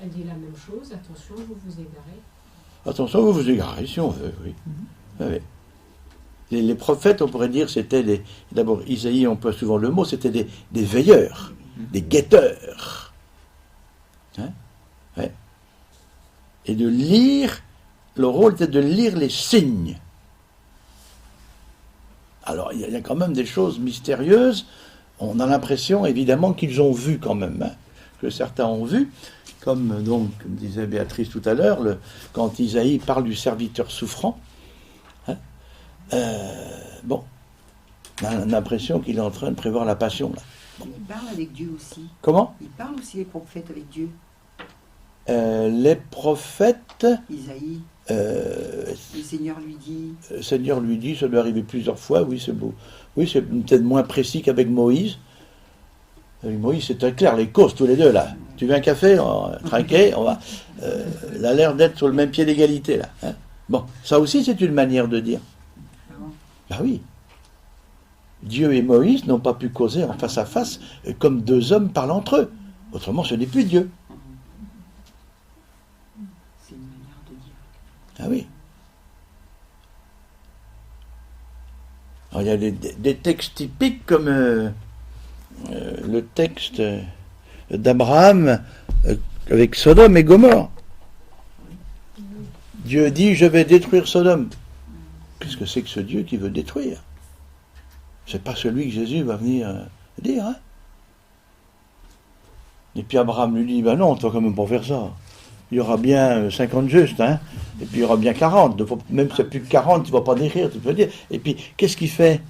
Elle dit la même chose, attention, vous vous égarez. Attention, vous vous égarez, si on veut, oui. Oui. Les prophètes, on pourrait dire, c'était d'abord, Isaïe emploie souvent le mot, c'était des veilleurs, des guetteurs. Hein? Ouais. Et de lire, le rôle était de lire les signes. Alors, il y a quand même des choses mystérieuses. On a l'impression, évidemment, qu'ils ont vu quand même, hein, que certains ont vu, comme disait Béatrice tout à l'heure, quand Isaïe parle du serviteur souffrant, hein, on a l'impression qu'il est en train de prévoir la passion. Là. Bon. Il parle avec Dieu aussi. Comment ? Il parle aussi les prophètes avec Dieu. Les prophètes... Isaïe. Le Seigneur lui dit... Le Seigneur lui dit, ça doit arriver plusieurs fois, oui, c'est beau. Oui, c'est peut-être moins précis qu'avec Moïse. Avec Moïse, c'est très clair, les causes tous les deux, là. Tu veux un café, trinquer, on va... il a l'air d'être sur le même pied d'égalité, là. Hein. Bon, ça aussi, c'est une manière de dire. Ben oui. Dieu et Moïse n'ont pas pu causer en face à face comme deux hommes parlent entre eux. Autrement, ce n'est plus Dieu. C'est une manière de dire. Ah oui. Alors, il y a des textes typiques comme le texte d'Abraham avec Sodome et Gomorrhe. Dieu dit, je vais détruire Sodome. Qu'est-ce que c'est que ce Dieu qui veut détruire ? C'est pas celui que Jésus va venir dire. Hein ? Et puis Abraham lui dit, ben non, tu vas quand même pas faire ça. Il y aura bien 50 justes, hein, et puis il y aura bien 40. Donc, même si c'est plus que 40, tu ne vas pas décrire, tu peux dire. Et puis, qu'est-ce qu'il fait ?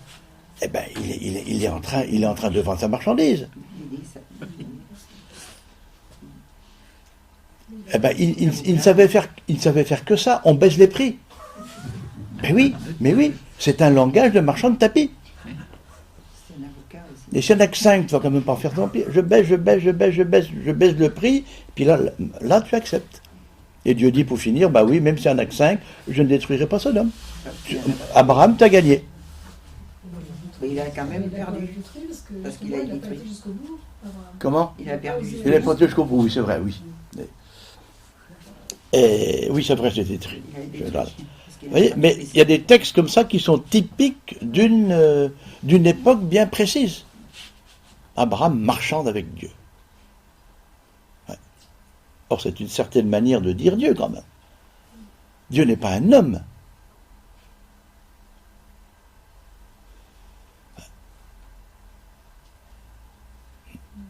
Eh bien, il est en train de vendre sa marchandise. Eh ben, il ne savait faire que ça. On baisse les prix. Mais oui, c'est un langage de marchand de tapis. Et s'il n'y en a que 5, tu ne vas quand même pas faire tant pis. Je baisse le prix, puis là tu acceptes. Et Dieu dit pour finir, bah oui, même s'il n'y en a que 5, je ne détruirai pas Sodome. Abraham, tu as gagné. Mais il a quand même perdu. Parce qu'il a détruit. Comment ? Il a perdu. Il a porté jusqu'au bout, oui, c'est vrai, oui. Et oui, c'est vrai, c'est détruit. Vous voyez, mais il y a des textes comme ça qui sont typiques d'une époque bien précise. Abraham marchande avec Dieu. Ouais. Or, c'est une certaine manière de dire Dieu, quand même. Dieu n'est pas un homme.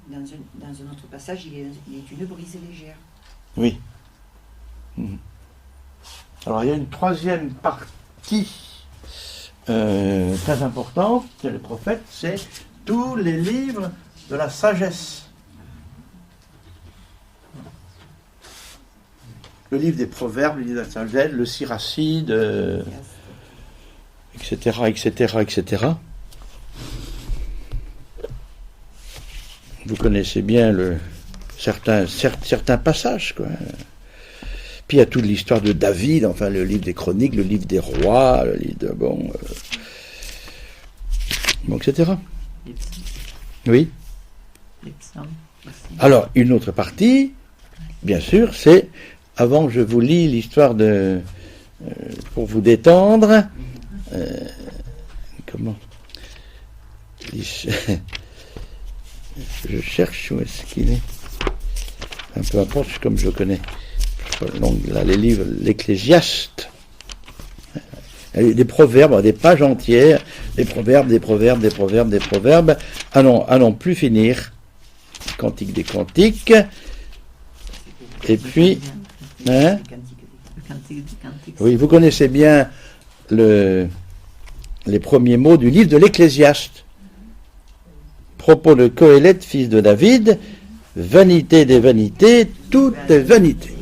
Dans un autre passage, il est une brise légère. Oui. Alors, il y a une troisième partie très importante chez les prophètes, c'est tous les livres de la sagesse. Le livre des proverbes, le livre de la sagesse, le siracide, etc., etc., etc. Vous connaissez bien certains passages, quoi. Puis il y a toute l'histoire de David, enfin le livre des chroniques, le livre des rois, le livre de etc. Oui. Alors, une autre partie, bien sûr, c'est, avant que je vous lis l'histoire pour vous détendre, comment je cherche où est-ce qu'il est. Un peu importe, comme je connais. Donc, là, les livres, l'Ecclésiaste. Des proverbes, des pages entières, des proverbes, à n'en plus finir. Cantique des cantiques. Et puis, hein? Oui, vous connaissez bien les premiers mots du livre de l'Ecclésiaste. Propos de Coëlette, fils de David, vanité des vanités, tout est vanité.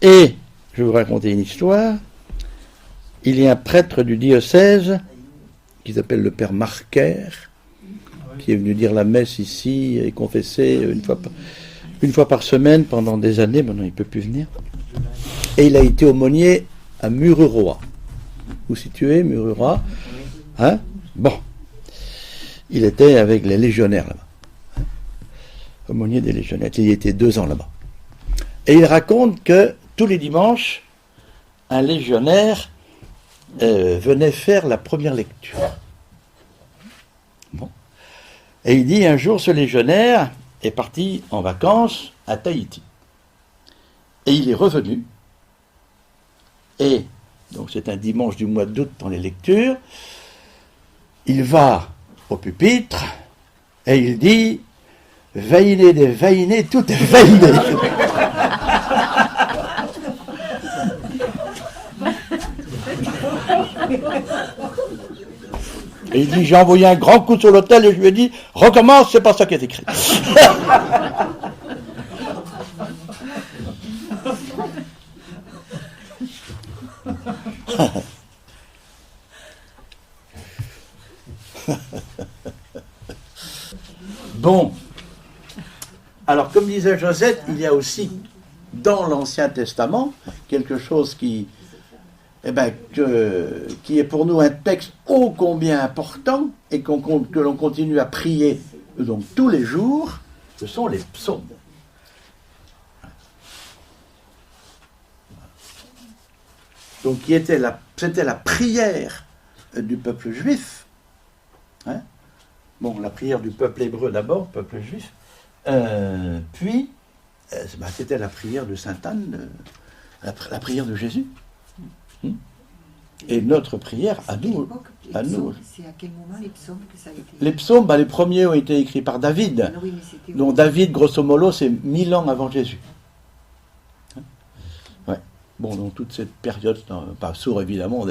Et, je vais vous raconter une histoire. Il y a un prêtre du diocèse, qui s'appelle le père Marquer, qui est venu dire la messe ici et confesser une fois par semaine pendant des années. Maintenant, il ne peut plus venir. Et il a été aumônier à Mururoa. Où situé, Mururoa? Hein? Bon. Il était avec les légionnaires là-bas. Aumônier des légionnaires. Il y était 2 ans là-bas. Et il raconte que tous les dimanches, un légionnaire venait faire la première lecture. Bon. Et il dit, un jour, ce légionnaire est parti en vacances à Tahiti. Et il est revenu. Et, donc c'est un dimanche du mois d'août dans les lectures, il va au pupitre et il dit, vaïné des vaïnés, tout est vaïné. Et il dit, j'ai envoyé un grand coup sur l'autel et je lui ai dit, recommence, c'est pas ça qui est écrit. Bon. Alors, comme disait Josette, il y a aussi dans l'Ancien Testament quelque chose qui est pour nous un texte ô combien important et que l'on continue à prier donc tous les jours, ce sont les psaumes. Donc c'était la prière du peuple juif. Hein? Bon, la prière du peuple hébreu d'abord, peuple juif, puis c'était la prière de Sainte Anne, la prière de Jésus. Et notre prière à nous. C'est à quel moment les psaumes que ça a été? Les psaumes, les premiers ont été écrits par David. Oui, donc David, grosso modo, c'est 1000 ans avant Jésus. Ouais. Bon, dans toute cette période, pas sourd évidemment,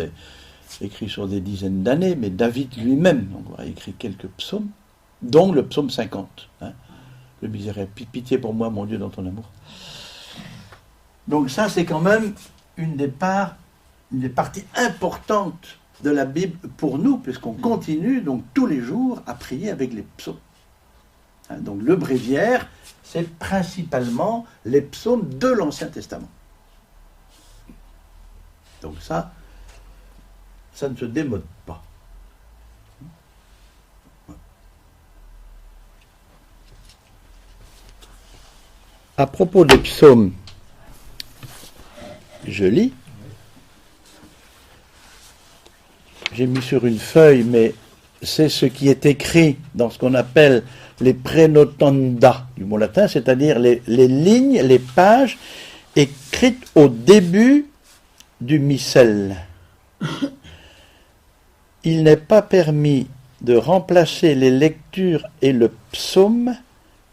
écrit sur des dizaines d'années, mais David lui-même a écrit quelques psaumes, dont le psaume 50. Hein. Le misérable, pitié pour moi, mon Dieu, dans ton amour. Donc ça, c'est quand même une des parties importantes de la Bible pour nous, puisqu'on continue donc tous les jours à prier avec les psaumes. Hein, donc le bréviaire, c'est principalement les psaumes de l'Ancien Testament. Donc ça ne se démode pas. À propos des psaumes, je lis. J'ai mis sur une feuille, mais c'est ce qui est écrit dans ce qu'on appelle les prénotanda du mot latin, c'est-à-dire les lignes, les pages écrites au début du missel. Il n'est pas permis de remplacer les lectures et le psaume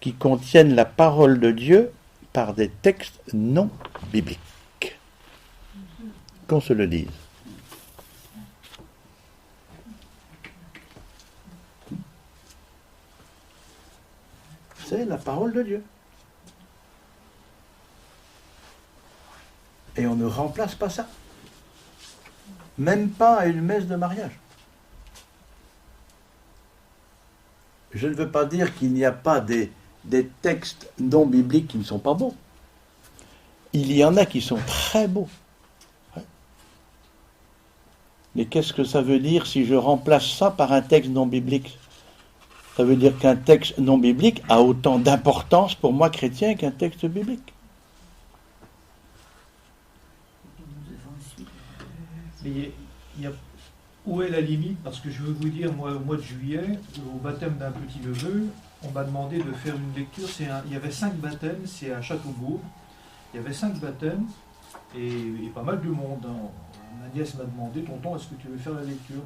qui contiennent la parole de Dieu par des textes non bibliques. Qu'on se le dise. est la parole de Dieu. Et on ne remplace pas ça. Même pas à une messe de mariage. Je ne veux pas dire qu'il n'y a pas des textes non bibliques qui ne sont pas beaux. Il y en a qui sont très beaux. Ouais. Mais qu'est-ce que ça veut dire si je remplace ça par un texte non biblique? Ça veut dire qu'un texte non biblique a autant d'importance pour moi chrétien qu'un texte biblique. Mais où est la limite? Parce que je veux vous dire, moi, au mois de juillet, au baptême d'un petit neveu, on m'a demandé de faire une lecture. Il y avait 5 baptêmes, c'est à Châteaubourg. Il y avait 5 baptêmes et pas mal de monde. Ma nièce m'a demandé, tonton, est-ce que tu veux faire la lecture?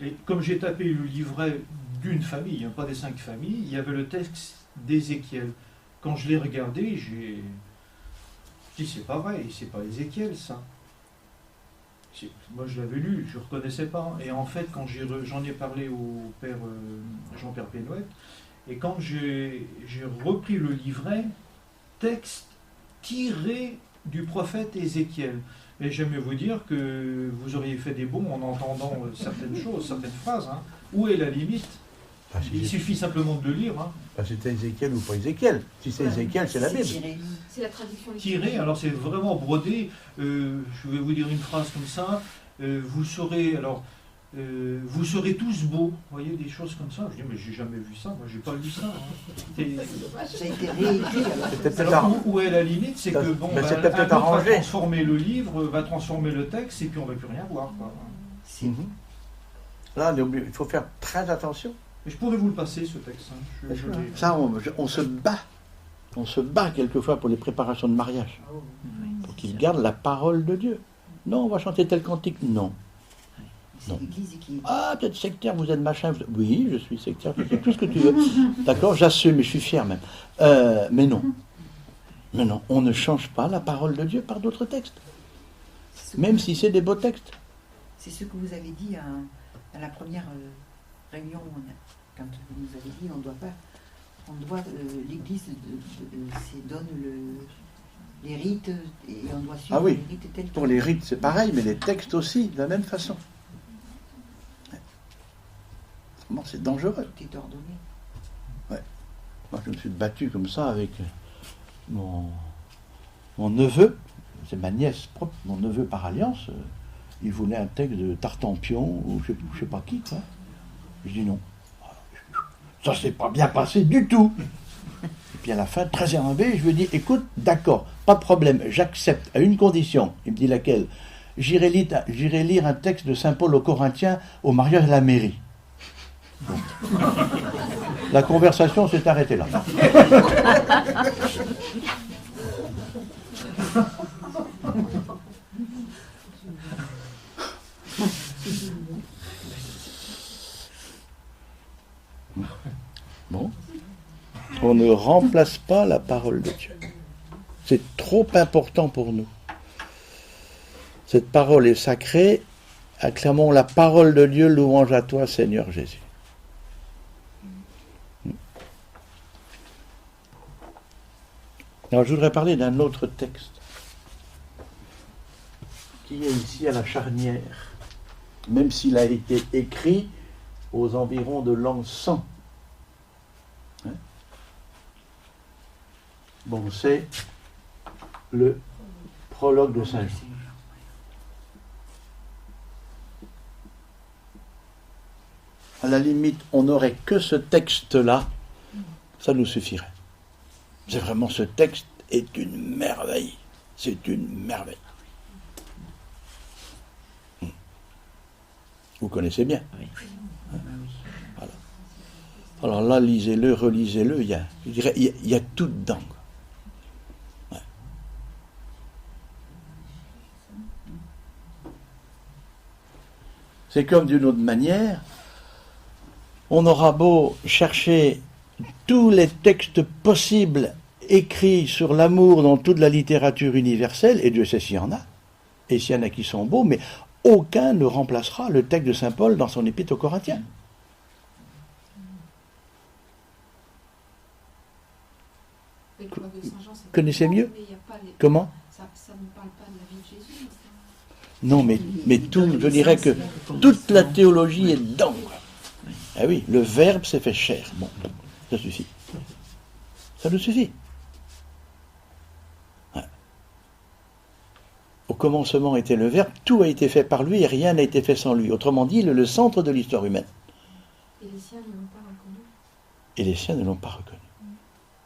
Et comme j'ai tapé le livret d'une famille, pas des 5 familles, il y avait le texte d'Ézéchiel. Quand je l'ai regardé, j'ai dit, c'est pas vrai, c'est pas Ézéchiel ça. Moi je l'avais lu, je ne reconnaissais pas. Et en fait, quand j'en ai parlé au père Jean-Pierre Pénouette, et quand j'ai repris le livret, texte tiré du prophète Ézéchiel. Mais j'aime vous dire que vous auriez fait des bons en entendant certaines choses, certaines phrases. Hein. Où est la limite? Il suffit simplement de le lire. Hein. C'était Ézéchiel ou pas Ézéchiel. Si c'est Ézéchiel, c'est la Bible. C'est la traduction. Tiré, alors c'est vraiment brodé. Je vais vous dire une phrase comme ça. Vous serez tous beaux. Vous voyez, des choses comme ça. Je dis, mais j'ai jamais vu ça. Moi, j'ai pas lu ça. Hein. Ça a été réécrit. Alors, où est la limite? C'est que bon, peut-être va arrangé. transformer le livre, va transformer le texte, et puis on ne va plus rien voir. Quoi. Là, il faut faire très attention. Et je pourrais vous le passer, ce texte. Hein. Ça, on se bat. On se bat quelquefois pour les préparations de mariage. Pour qu'ils gardent la parole de Dieu. Non, on va chanter tel cantique. Non. Non. Ah, peut-être sectaire, vous êtes machin. Oui, je suis sectaire, tu sais tout ce que tu veux. D'accord, j'assume, et je suis fier même. Mais non. Mais non, on ne change pas la parole de Dieu par d'autres textes. Même si c'est des beaux textes. C'est ce que vous avez dit à la première réunion, quand vous nous avez dit l'Église donne les rites et on doit suivre les rites tels pour les rites c'est pareil, mais les textes aussi, de la même façon. Vraiment, c'est dangereux. Tout est ordonné. Ouais. Moi, je me suis battu comme ça avec mon neveu, c'est ma nièce propre, mon neveu par alliance. Il voulait un texte de Tartampion ou je sais pas qui, quoi. Je dis non. Ça s'est pas bien passé du tout. Et puis à la fin, très énervé, je lui dis, écoute, d'accord, pas de problème, j'accepte à une condition. Il me dit laquelle? J'irai lire un texte de Saint Paul aux Corinthiens au mariage de la mairie. Bon. La conversation s'est arrêtée là. Bon. On ne remplace pas la parole de Dieu. C'est trop important pour nous. Cette parole est sacrée. Acclamons la parole de Dieu, louange à toi, Seigneur Jésus. Alors, je voudrais parler d'un autre texte qui est ici à la charnière, même s'il a été écrit aux environs de l'an 100. Bon, c'est le prologue de Saint Jean. À la limite, on n'aurait que ce texte-là, ça nous suffirait. C'est vraiment, ce texte est une merveille. C'est une merveille. Vous connaissez bien. Voilà. Alors là, lisez-le, relisez-le, il y a tout dedans. Ouais. C'est comme d'une autre manière, on aura beau chercher tous les textes possibles écrits sur l'amour dans toute la littérature universelle, et Dieu sait s'il y en a, et s'il y en a qui sont beaux, mais aucun ne remplacera le texte de Saint Paul dans son épître aux Corinthiens. Mais quoi, avec Saint Jean, c'est connaissez pas- mieux. mais il y a pas les- Comment? Ça ne parle pas de la vie de Jésus. ça. Non, mais tout, je dirais que toute la théologie est dedans. Ah oui, le Verbe s'est fait chair. Bon, ça suffit. Ça nous suffit. Ouais. Au commencement était le Verbe, tout a été fait par lui et rien n'a été fait sans lui. Autrement dit, il est le centre de l'histoire humaine. Et les siens ne l'ont pas reconnu. Et les siens ne l'ont pas reconnu.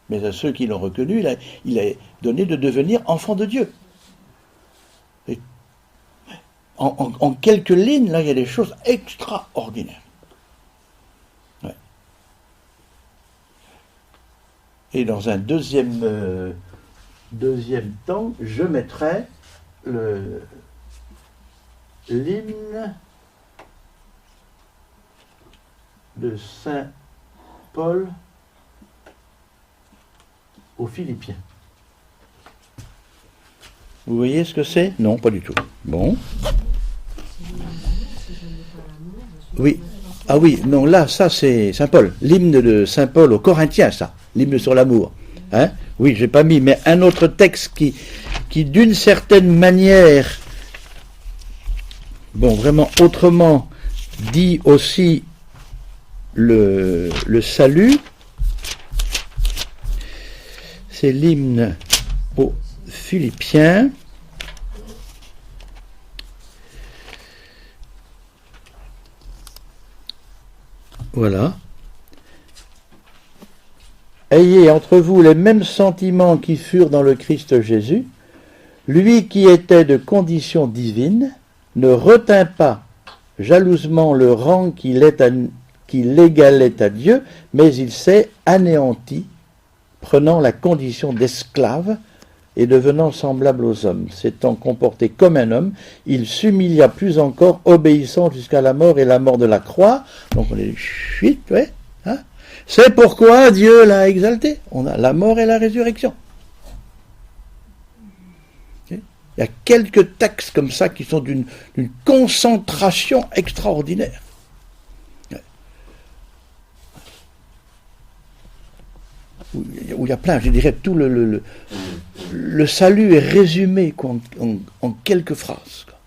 Mais à ceux qui l'ont reconnu, il a donné de devenir enfant de Dieu. Et en quelques lignes, là, il y a des choses extraordinaires. Ouais. Et dans un deuxième temps, je mettrai l'hymne de Saint Paul aux Philippiens. Vous voyez ce que c'est? Non, pas du tout. Bon. Oui. Ah oui, non, là, ça c'est Saint Paul. L'hymne de Saint Paul aux Corinthiens, ça. L'hymne sur l'amour. Hein? Oui, j'ai pas mis, mais un autre texte qui d'une certaine manière, bon, vraiment autrement, dit aussi le salut, c'est l'hymne aux Philippiens. Voilà. Ayez entre vous les mêmes sentiments qui furent dans le Christ Jésus. Lui qui était de condition divine ne retint pas jalousement le rang qu'il égalait à Dieu, mais il s'est anéanti, prenant la condition d'esclave et devenant semblable aux hommes. S'étant comporté comme un homme, il s'humilia plus encore, obéissant jusqu'à la mort et la mort de la croix. Donc on est chut, ouais, hein. C'est pourquoi Dieu l'a exalté. On a la mort et la résurrection. Okay. Il y a quelques textes comme ça qui sont d'une concentration extraordinaire. Où il y a plein, je dirais, tout le salut est résumé quoi, en quelques phrases. Quoi.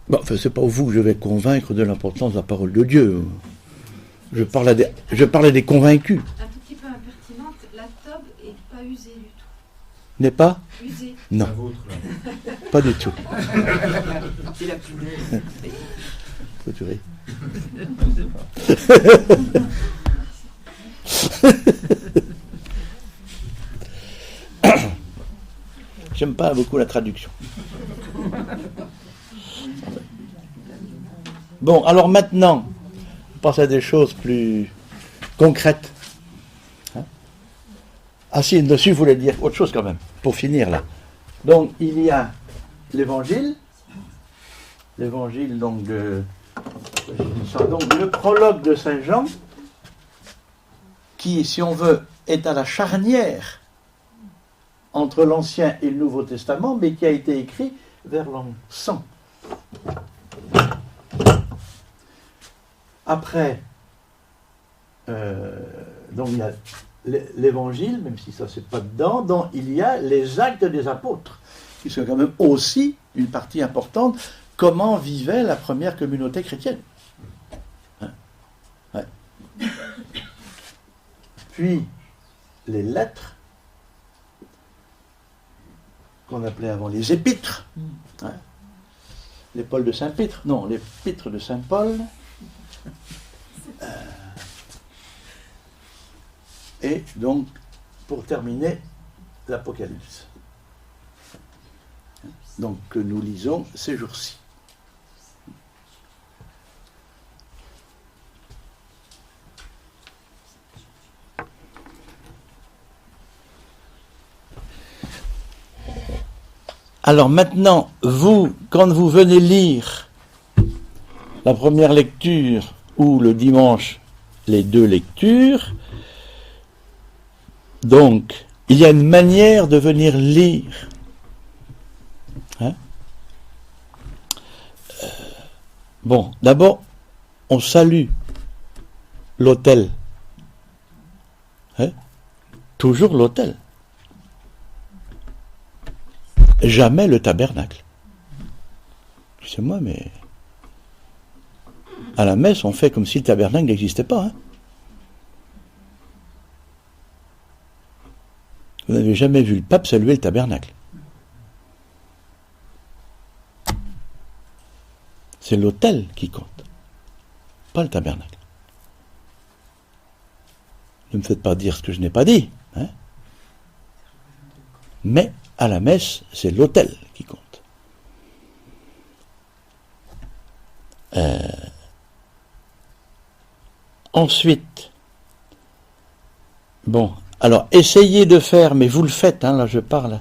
Bon, enfin, c'est pas vous que je vais convaincre de l'importance de la parole de Dieu. Je parle à des convaincus. Un tout petit peu impertinente, la tobe n'est pas usée du tout. N'est pas? Usée. Non, La vôtre, là. pas du tout. C'est la plus belle. Faut tu ris. J'aime pas beaucoup la traduction. Bon, alors maintenant, on passe à des choses plus concrètes. Hein? Ah si, dessus, je voulais dire autre chose quand même, pour finir là. Donc, il y a l'évangile donc donc le prologue de Saint Jean, qui, si on veut, est à la charnière entre l'Ancien et le Nouveau Testament, mais qui a été écrit vers l'an 100. Après, donc il y a l'évangile, même si ça c'est pas dedans, donc il y a les actes des apôtres, qui sont quand même aussi une partie importante, comment vivait la première communauté chrétienne. Hein? Ouais. Puis, les lettres, qu'on appelait avant les épîtres, hein? L'épître de Saint-Pétre, non, l'épître de Saint-Paul, et donc, pour terminer, l'Apocalypse. Donc, que nous lisons ces jours-ci. Alors maintenant, vous, quand vous venez lire la première lecture ou le dimanche, les deux lectures, Donc, il y a une manière de venir lire. Hein? Bon, d'abord, on salue l'autel. Hein? Toujours l'autel. Jamais le tabernacle. C'est moi, mais à la messe, on fait comme si le tabernacle n'existait pas. Hein? Vous n'avez jamais vu le pape saluer le tabernacle. C'est l'autel qui compte, pas le tabernacle. Ne me faites pas dire ce que je n'ai pas dit. Hein? Mais à la messe, c'est l'autel qui compte. Ensuite, bon, alors essayez de faire, mais vous le faites, hein, là je parle,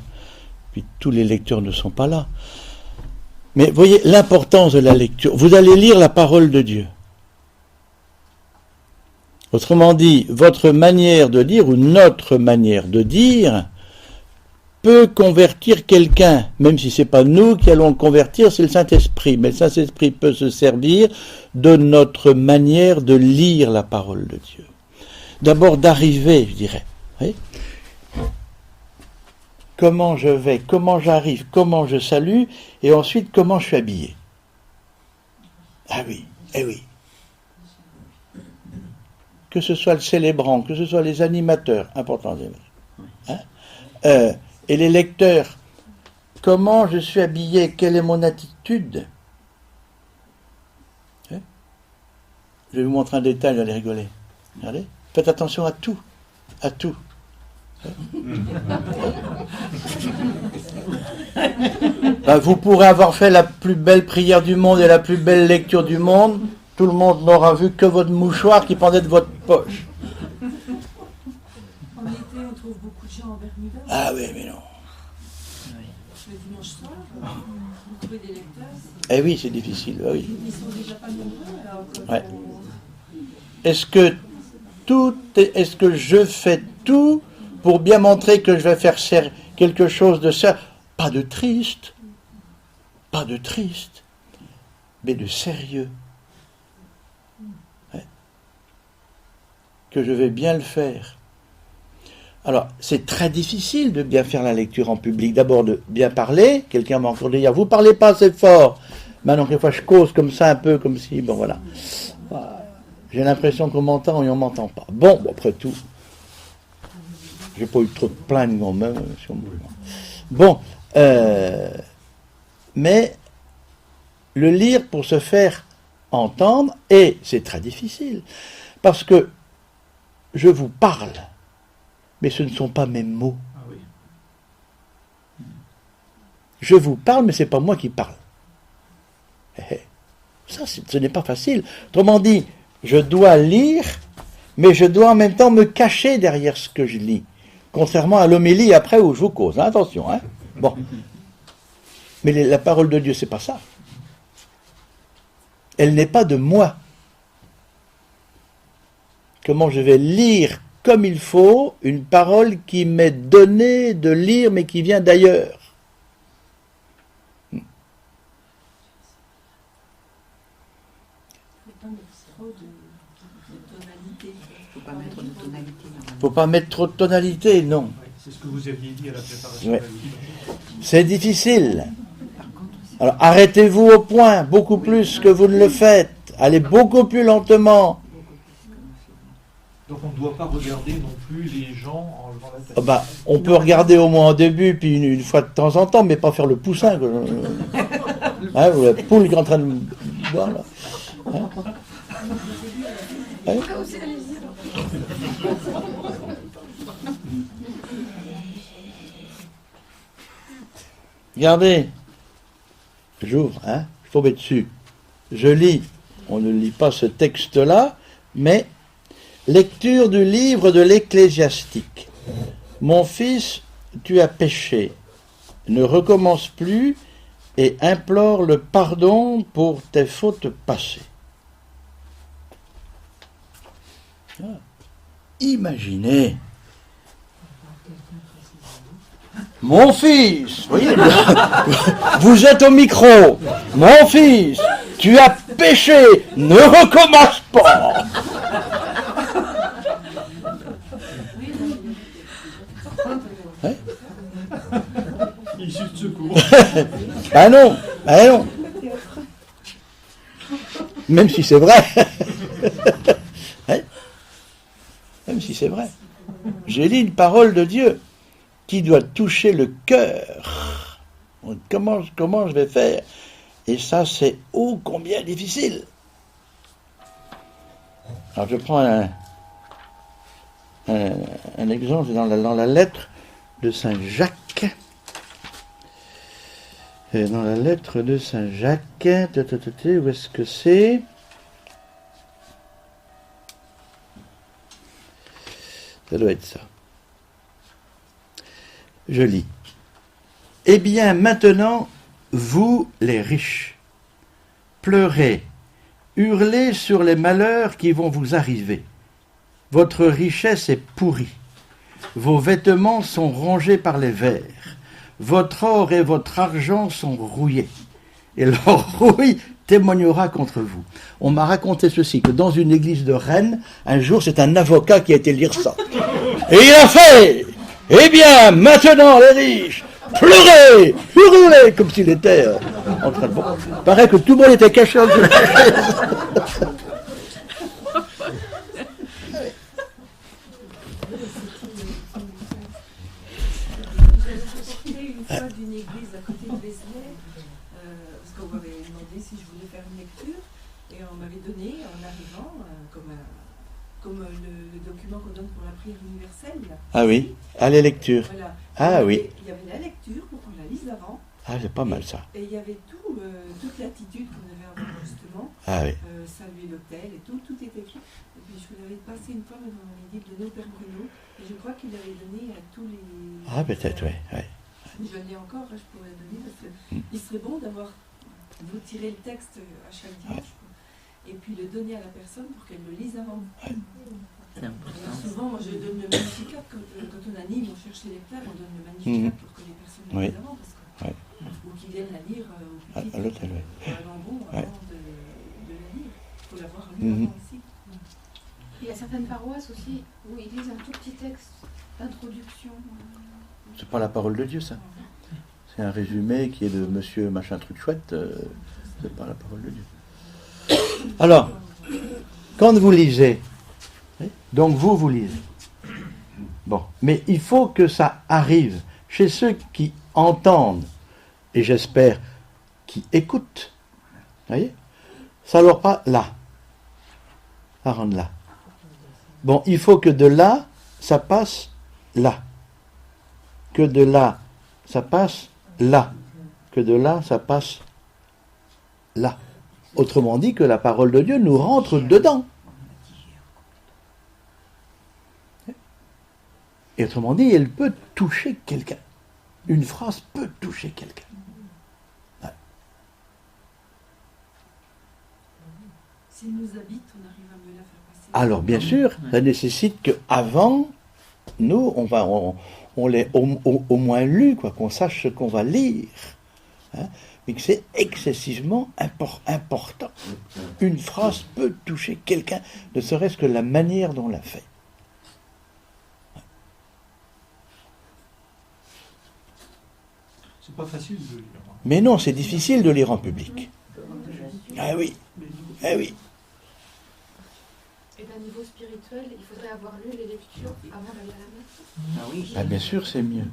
puis tous les lecteurs ne sont pas là. Mais voyez l'importance de la lecture. Vous allez lire la parole de Dieu. Autrement dit, votre manière de dire ou notre manière de dire peut convertir quelqu'un, même si c'est pas nous qui allons le convertir, c'est le Saint-Esprit. Mais le Saint-Esprit peut se servir de notre manière de lire la parole de Dieu. D'abord d'arriver, je dirais. Oui. Comment je vais, comment j'arrive, comment je salue, et ensuite comment je suis habillé. Ah oui, eh oui. Que ce soit le célébrant, que ce soit les animateurs, important. Hein? Et les lecteurs, comment je suis habillé, quelle est mon attitude. Hein? Je vais vous montrer un détail, vous allez rigoler. Regardez, faites attention à tout, à tout. Ben, vous pourrez avoir fait la plus belle prière du monde et la plus belle lecture du monde, tout le monde n'aura vu que votre mouchoir qui pendait de votre poche. En été, on trouve beaucoup de gens en Bermuda. Ah oui, mais non. Le dimanche soir, vous trouvez des lecteurs. Eh oui, c'est difficile, oui. Ils sont déjà pas nombreux. Alors, Ouais. Est-ce que je fais tout pour bien montrer que je vais faire quelque chose de ça? Pas de triste, mais de sérieux. Ouais. Que je vais bien le faire. Alors, c'est très difficile de bien faire la lecture en public. D'abord, de bien parler. Quelqu'un m'a encore dit hier, vous parlez pas assez fort. Maintenant, quelquefois, je cause comme ça, un peu comme si, bon voilà. J'ai l'impression qu'on m'entend et on m'entend pas. Bon, après tout, j'ai pas eu trop de plaintes quand même. Bon, mais le lire pour se faire entendre, et c'est très difficile, parce que je vous parle, mais ce ne sont pas mes mots. Ah oui. Je vous parle, mais c'est pas moi qui parle. Ça, ce n'est pas facile. Autrement dit, je dois lire, mais je dois en même temps me cacher derrière ce que je lis. Contrairement à l'homélie après où je vous cause. Hein, attention. Hein. Bon. Mais la parole de Dieu, c'est pas ça. Elle n'est pas de moi. Comment je vais lire comme il faut une parole qui m'est donnée de lire, mais qui vient d'ailleurs. Faut pas mettre trop de tonalité, non. Ouais, c'est ce que vous aviez dit à la préparation. Ouais. de la liturgie. C'est difficile. Alors arrêtez-vous au point, beaucoup plus que vous ne le faites. Allez beaucoup plus lentement. Donc on ne doit pas regarder non plus les gens en levant la tête. On peut regarder au moins au début, puis une fois de temps en temps, mais pas faire le poussin. Hein, ou la poule qui est en train de boire là. Hein? Hein? Regardez, j'ouvre, hein, je tombe dessus. Je lis, on ne lit pas ce texte-là, mais lecture du livre de l'Ecclésiastique. Mon fils, tu as péché, ne recommence plus et implore le pardon pour tes fautes passées. Imaginez mon fils, vous voyez, vous êtes au micro, mon fils, tu as péché, ne recommence pas. Hein? Issue de secours. Ah non, ah non. Même si c'est vrai. Hein? Même si c'est vrai. J'ai lu une parole de Dieu qui doit toucher le cœur. Comment je vais faire? Et ça, c'est ô combien difficile. Alors je prends un exemple dans la lettre de Saint Jacques. Et dans la lettre de Saint Jacques, où est-ce que c'est? Ça doit être ça. Je lis. Eh bien, maintenant, vous les riches, pleurez, hurlez sur les malheurs qui vont vous arriver. Votre richesse est pourrie. Vos vêtements sont rongés par les vers. Votre or et votre argent sont rouillés. Et leur rouille témoignera contre vous. On m'a raconté ceci, que dans une église de Rennes, un jour, c'est un avocat qui a été lire ça. Et il a fait, eh bien, maintenant, les riches, pleurez, hurlez, comme s'il était en train de... Bon, paraît que tout le monde était caché en dessous de la chaise. Une fois d'une église à côté de Vézelay, parce qu'on m'avait demandé si je voulais faire une lecture, et on m'avait donné, en arrivant, comme le document qu'on donne pour la prière universelle. Là. Ah oui, à la lecture. Voilà. Ah oui. Il y avait la lecture pour qu'on la lise avant. Ah, c'est pas mal ça. Et il y avait toute l'attitude qu'on avait avant justement. Ah oui. Saluer l'hôtel et tout était écrit. Et puis je l'avais passé une fois devant les livres de nos Père Bruno, et je crois qu'il l'avait donné à tous les... Ah peut-être, oui. Ouais. Je l'ai encore, je pourrais le donner, parce qu'il serait bon d'avoir, vous tirer le texte à chaque dimanche, quoi. Et puis le donner à la personne pour qu'elle le lise avant. C'est important. Souvent, moi je donne le Magnificat, quand on anime, on cherche les lecteurs, on donne le Magnificat pour que les personnes le lisent avant, parce que, ou qu'ils viennent la lire au petit, à l'hôtel, oui. Avant de la lire. Il faut l'avoir lu avant aussi. Il y a certaines paroisses aussi où ils lisent un tout petit texte d'introduction. C'est pas la parole de Dieu, ça. C'est un résumé qui est de monsieur machin truc chouette. C'est pas la parole de Dieu. Alors, quand vous lisez, donc vous lisez. Bon, mais il faut que ça arrive chez ceux qui entendent, et j'espère qui écoutent. Vous voyez? Ça leur pas là. Ça rentre là. Bon, il faut que de là, ça passe là. Que de là, ça passe là. Que de là, ça passe là. Autrement dit, que la parole de Dieu nous rentre dedans. Et autrement dit, elle peut toucher quelqu'un. Une phrase peut toucher quelqu'un. Ouais. S'il nous habite, on arrive à mieux la faire passer. Alors, bien sûr, ça nécessite qu'avant, nous, on l'ait au moins lu, quoi, qu'on sache ce qu'on va lire. Hein, mais que c'est excessivement important. Une phrase peut toucher quelqu'un, ne serait-ce que la manière dont on l'a fait. C'est pas facile de lire. Mais non, c'est difficile de lire en public. Ah oui, ah oui. Et d'un niveau spirituel, il faudrait avoir lu les lectures avant d'aller à la messe. Ah oui. Ah bien sûr, c'est mieux.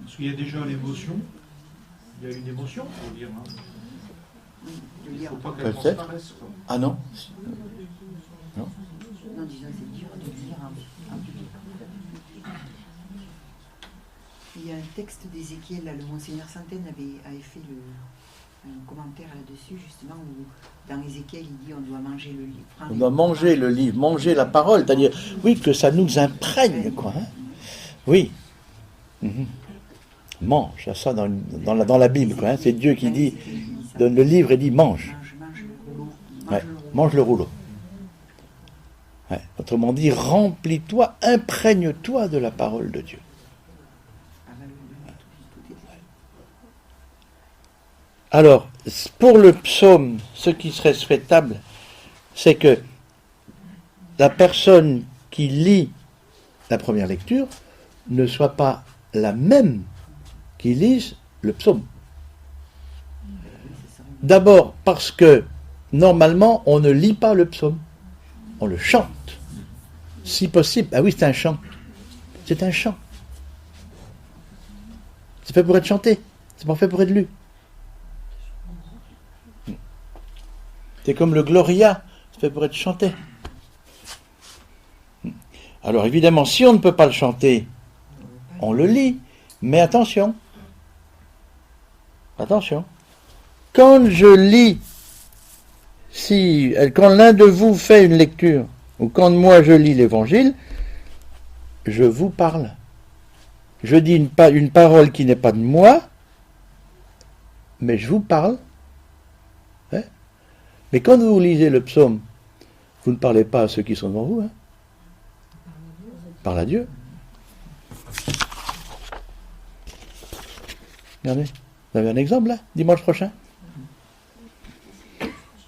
Parce qu'il y a déjà l'émotion. Il y a une émotion pour lire. Hein. Il ne faut pas qu'elle Peut-être. transparaisse, quoi. Ah non? Non, disons, c'est dur de lire en public. Il y a un texte d'Ézéchiel, là, le Monseigneur Santaine avait fait un commentaire là-dessus, justement, où dans Ézéchiel, il dit on doit manger le livre. On doit manger le livre, manger la parole, c'est-à-dire, oui, que ça nous imprègne, quoi. Hein. Oui. Mange, ça dans la Bible, quoi. Hein. C'est Dieu qui dit, donne le livre et dit mange. Mange le rouleau. Ouais, mange le rouleau. Ouais. Autrement dit, remplis-toi, imprègne-toi de la parole de Dieu. Alors, pour le psaume, ce qui serait souhaitable, c'est que la personne qui lit la première lecture ne soit pas la même qui lise le psaume. D'abord parce que, normalement, on ne lit pas le psaume, on le chante. Si possible, ah oui, c'est un chant. C'est un chant. C'est fait pour être chanté, c'est pas fait pour être lu. C'est comme le Gloria, c'est fait pour être chanté. Alors évidemment, si on ne peut pas le chanter, on le lit. Mais attention. Attention. Quand je lis, quand l'un de vous fait une lecture, ou quand moi je lis l'évangile, je vous parle. Je dis une parole qui n'est pas de moi, mais je vous parle. Hein? Mais quand vous lisez le psaume, vous ne parlez pas à ceux qui sont devant vous. Hein? Parle à Dieu. Regardez, vous avez un exemple là, dimanche prochain.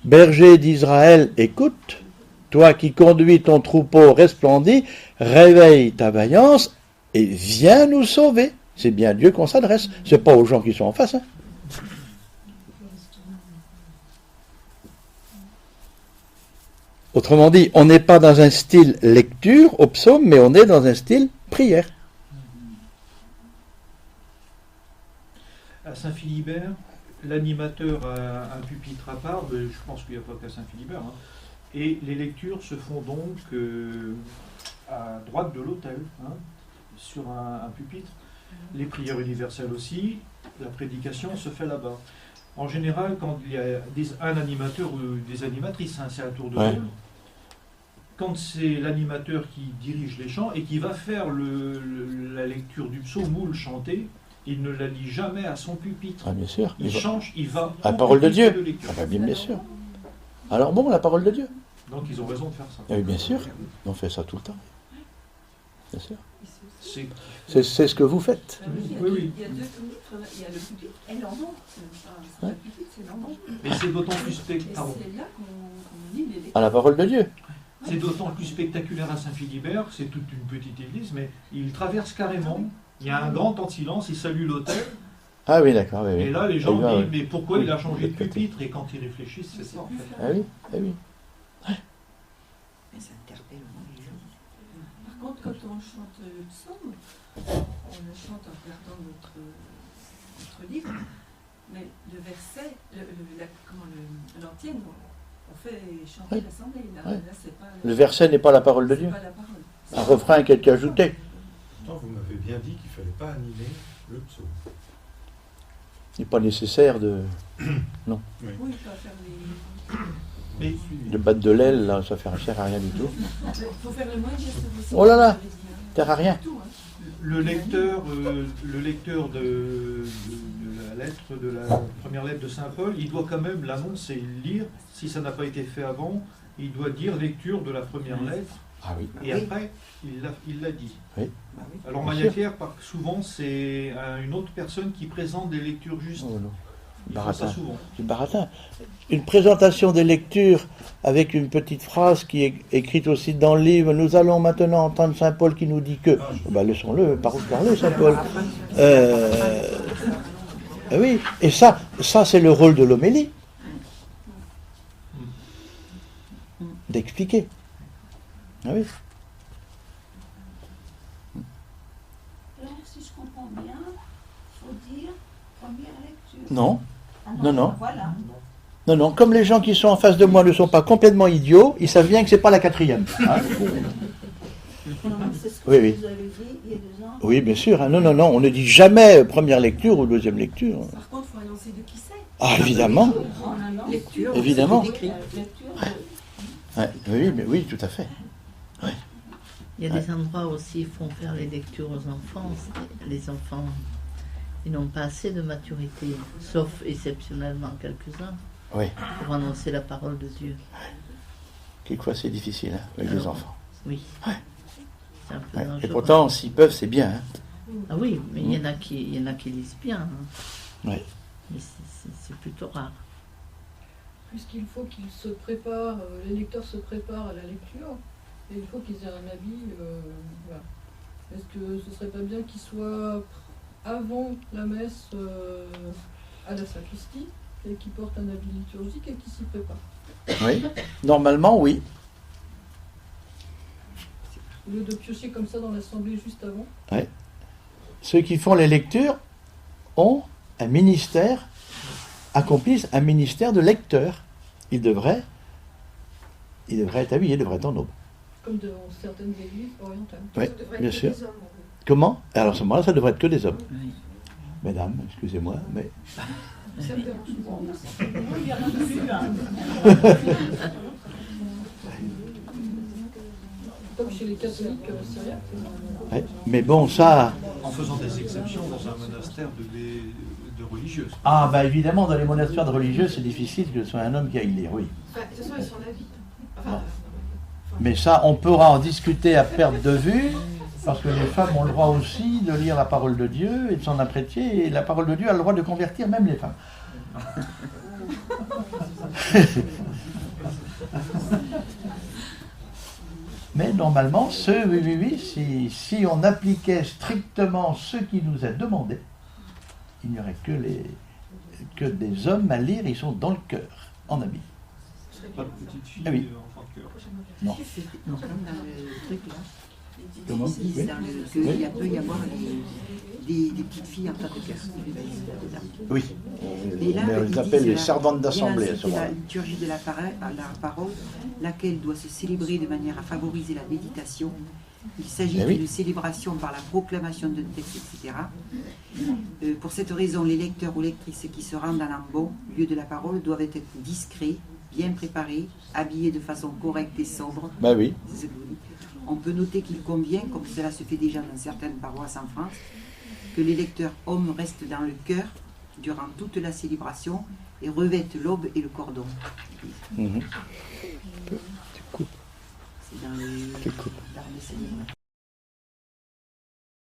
Berger d'Israël, écoute, toi qui conduis ton troupeau resplendit, réveille ta vaillance et viens nous sauver. C'est bien à Dieu qu'on s'adresse, c'est pas aux gens qui sont en face. Hein. Autrement dit, on n'est pas dans un style lecture au psaume, mais on est dans un style prière. À Saint-Philibert, l'animateur a un pupitre à part, je pense qu'il n'y a pas qu'à Saint-Philibert, hein, et les lectures se font donc à droite de l'autel, hein, sur un pupitre. Les prières universelles aussi, la prédication se fait là-bas. En général, quand il y a un animateur ou des animatrices, hein, c'est un tour de rôle, quand c'est l'animateur qui dirige les chants et qui va faire la lecture du psaume ou le chanter, il ne la lit jamais à son pupitre. Ah, bien sûr. Il change, il va. La parole de Dieu. Ah, ben, bien sûr. Alors bon, la parole de Dieu. Donc ils ont raison de faire ça. Ah, oui, bien sûr. On fait ça tout le temps. Bien sûr. C'est ce que vous faites. Oui. Il y a deux pupitres, il y a le pupitre et l'endroit. Le pupitre, c'est l'endroit. Mais c'est d'autant plus spectaculaire. C'est là qu'on lit les lectures. À la parole de Dieu. C'est d'autant plus spectaculaire à Saint-Philibert, c'est toute une petite église, mais il traverse carrément. Il y a un grand temps de silence, il salue l'autel. Ah oui, d'accord. Oui, et là, les gens oui, disent, mais pourquoi il a changé de pupitre? Et quand ils réfléchissent, c'est ça en fait. Ah oui, ah oui. Mais ça interpelle les gens. Par contre, quand on chante le psaume, on le chante en regardant notre livre, mais le verset, l'antienne, on fait chanter l'assemblée. Là, c'est pas le verset n'est pas la parole de Dieu. Pas la parole. Un refrain qui a été ajouté. Non, vous m'avez bien dit qu'il ne fallait pas animer le psaume. Il n'est pas nécessaire de... Non. Oui, pas faire les... Mais de battre de l'aile, là, ça ne sert à rien du tout. Il faut faire le moins de gestes possible. Oh là là, ça ne sert à rien. le lecteur de la lettre, de la première lettre de Saint Paul, il doit quand même l'annoncer, lire. Si ça n'a pas été fait avant, il doit dire lecture de la première lettre. Ah oui. Et après, il l'a dit. Oui. Alors Maria Claire, souvent, c'est une autre personne qui présente des lectures justes. Oh, non. Il fait ça souvent. C'est baratin. Une présentation des lectures avec une petite phrase qui est écrite aussi dans le livre. Nous allons maintenant entendre Saint Paul qui nous dit que... laissons-le parler, Saint Paul. Oui, et ça c'est le rôle de l'homélie. D'expliquer. Ah oui. Alors, si je comprends bien, il faut dire première lecture. Non. Non. Voilà. Non, comme les gens qui sont en face de moi ne sont pas complètement idiots, ils savent bien que c'est pas la quatrième. Hein. C'est ce que Oui. vous avez dit il y a 2 ans. Oui, bien sûr. Hein. Non, on ne dit jamais première lecture ou deuxième lecture. Par contre, il faut annoncer de qui c'est. Ah, évidemment. En annonce. Lecture. Évidemment. Écrit. Lecture. Ouais, oui, tout à fait. Ouais. Il y a des endroits aussi, ils font faire les lectures aux enfants. Les enfants, ils n'ont pas assez de maturité, sauf exceptionnellement quelques-uns, Oui. pour annoncer la parole de Dieu. Quelquefois, c'est difficile avec les enfants. Oui. Ouais. C'est un peu Ouais. dangereux. Et pourtant, s'ils peuvent, c'est bien. Hein. Ah oui, mais il y en a qui lisent bien. Hein. Ouais. Mais c'est plutôt rare. Puisqu'il faut qu'ils se préparent, les lecteurs se préparent à la lecture, et il faut qu'ils aient un habit. Voilà. Est-ce que ce serait pas bien qu'ils soient avant la messe à la sacristie, et qu'ils portent un habit liturgique et qu'ils s'y préparent? Oui. Normalement, oui. Au lieu de piocher comme ça dans l'assemblée juste avant. Ouais. Ceux qui font les lectures ont un ministère, accomplissent un ministère de lecteur. Ils devraient être habillés, ils devraient être en aube. Comme dans certaines églises orientales. Oui, Ça devrait bien être sûr. des hommes, en fait. Comment? Alors à ce moment-là, ça devrait être que des hommes. Oui. Mesdames, excusez-moi, mais... Ça me dérange. Comme chez les catholiques syriaques. Ouais. Mais bon, ça... En faisant des exceptions dans un monastère de religieuses. Ah, bah évidemment, dans les monastères de religieux, c'est difficile que ce soit un homme qui aille lire, oui. Enfin, de toute façon, ils sont la vie. Bon. Mais ça, on pourra en discuter à perte de vue, parce que les femmes ont le droit aussi de lire la parole de Dieu et de s'en apprécier, et la parole de Dieu a le droit de convertir même les femmes. Mais normalement, si on appliquait strictement ce qui nous est demandé, il n'y aurait que des hommes à lire, ils sont dans le cœur, en habit. Pas de petite fille Ah oui. enfant de cœur. Non. Non, comme dans le truc là. Comment? Ils disent dans qu'il peut y avoir des petites filles en tas de cœur. Oui. Et là, Mais on ils les appelle disent, les servantes d'assemblée à ce c'est la moment-là. liturgie de la parole, laquelle doit se célébrer de manière à favoriser la méditation. Il s'agit Eh oui. d'une célébration par la proclamation de textes, etc. Pour cette raison, les lecteurs ou lectrices qui se rendent à l'ambon, lieu de la parole, doivent être discrets, bien préparés, habillés de façon correcte et sobre. Bah oui. C'est ce que vous dites. On peut noter qu'il convient, comme cela se fait déjà dans certaines paroisses en France, que les lecteurs hommes restent dans le chœur durant toute la célébration et revêtent l'aube et le cordon. Mhm. C'est dans les célébrations.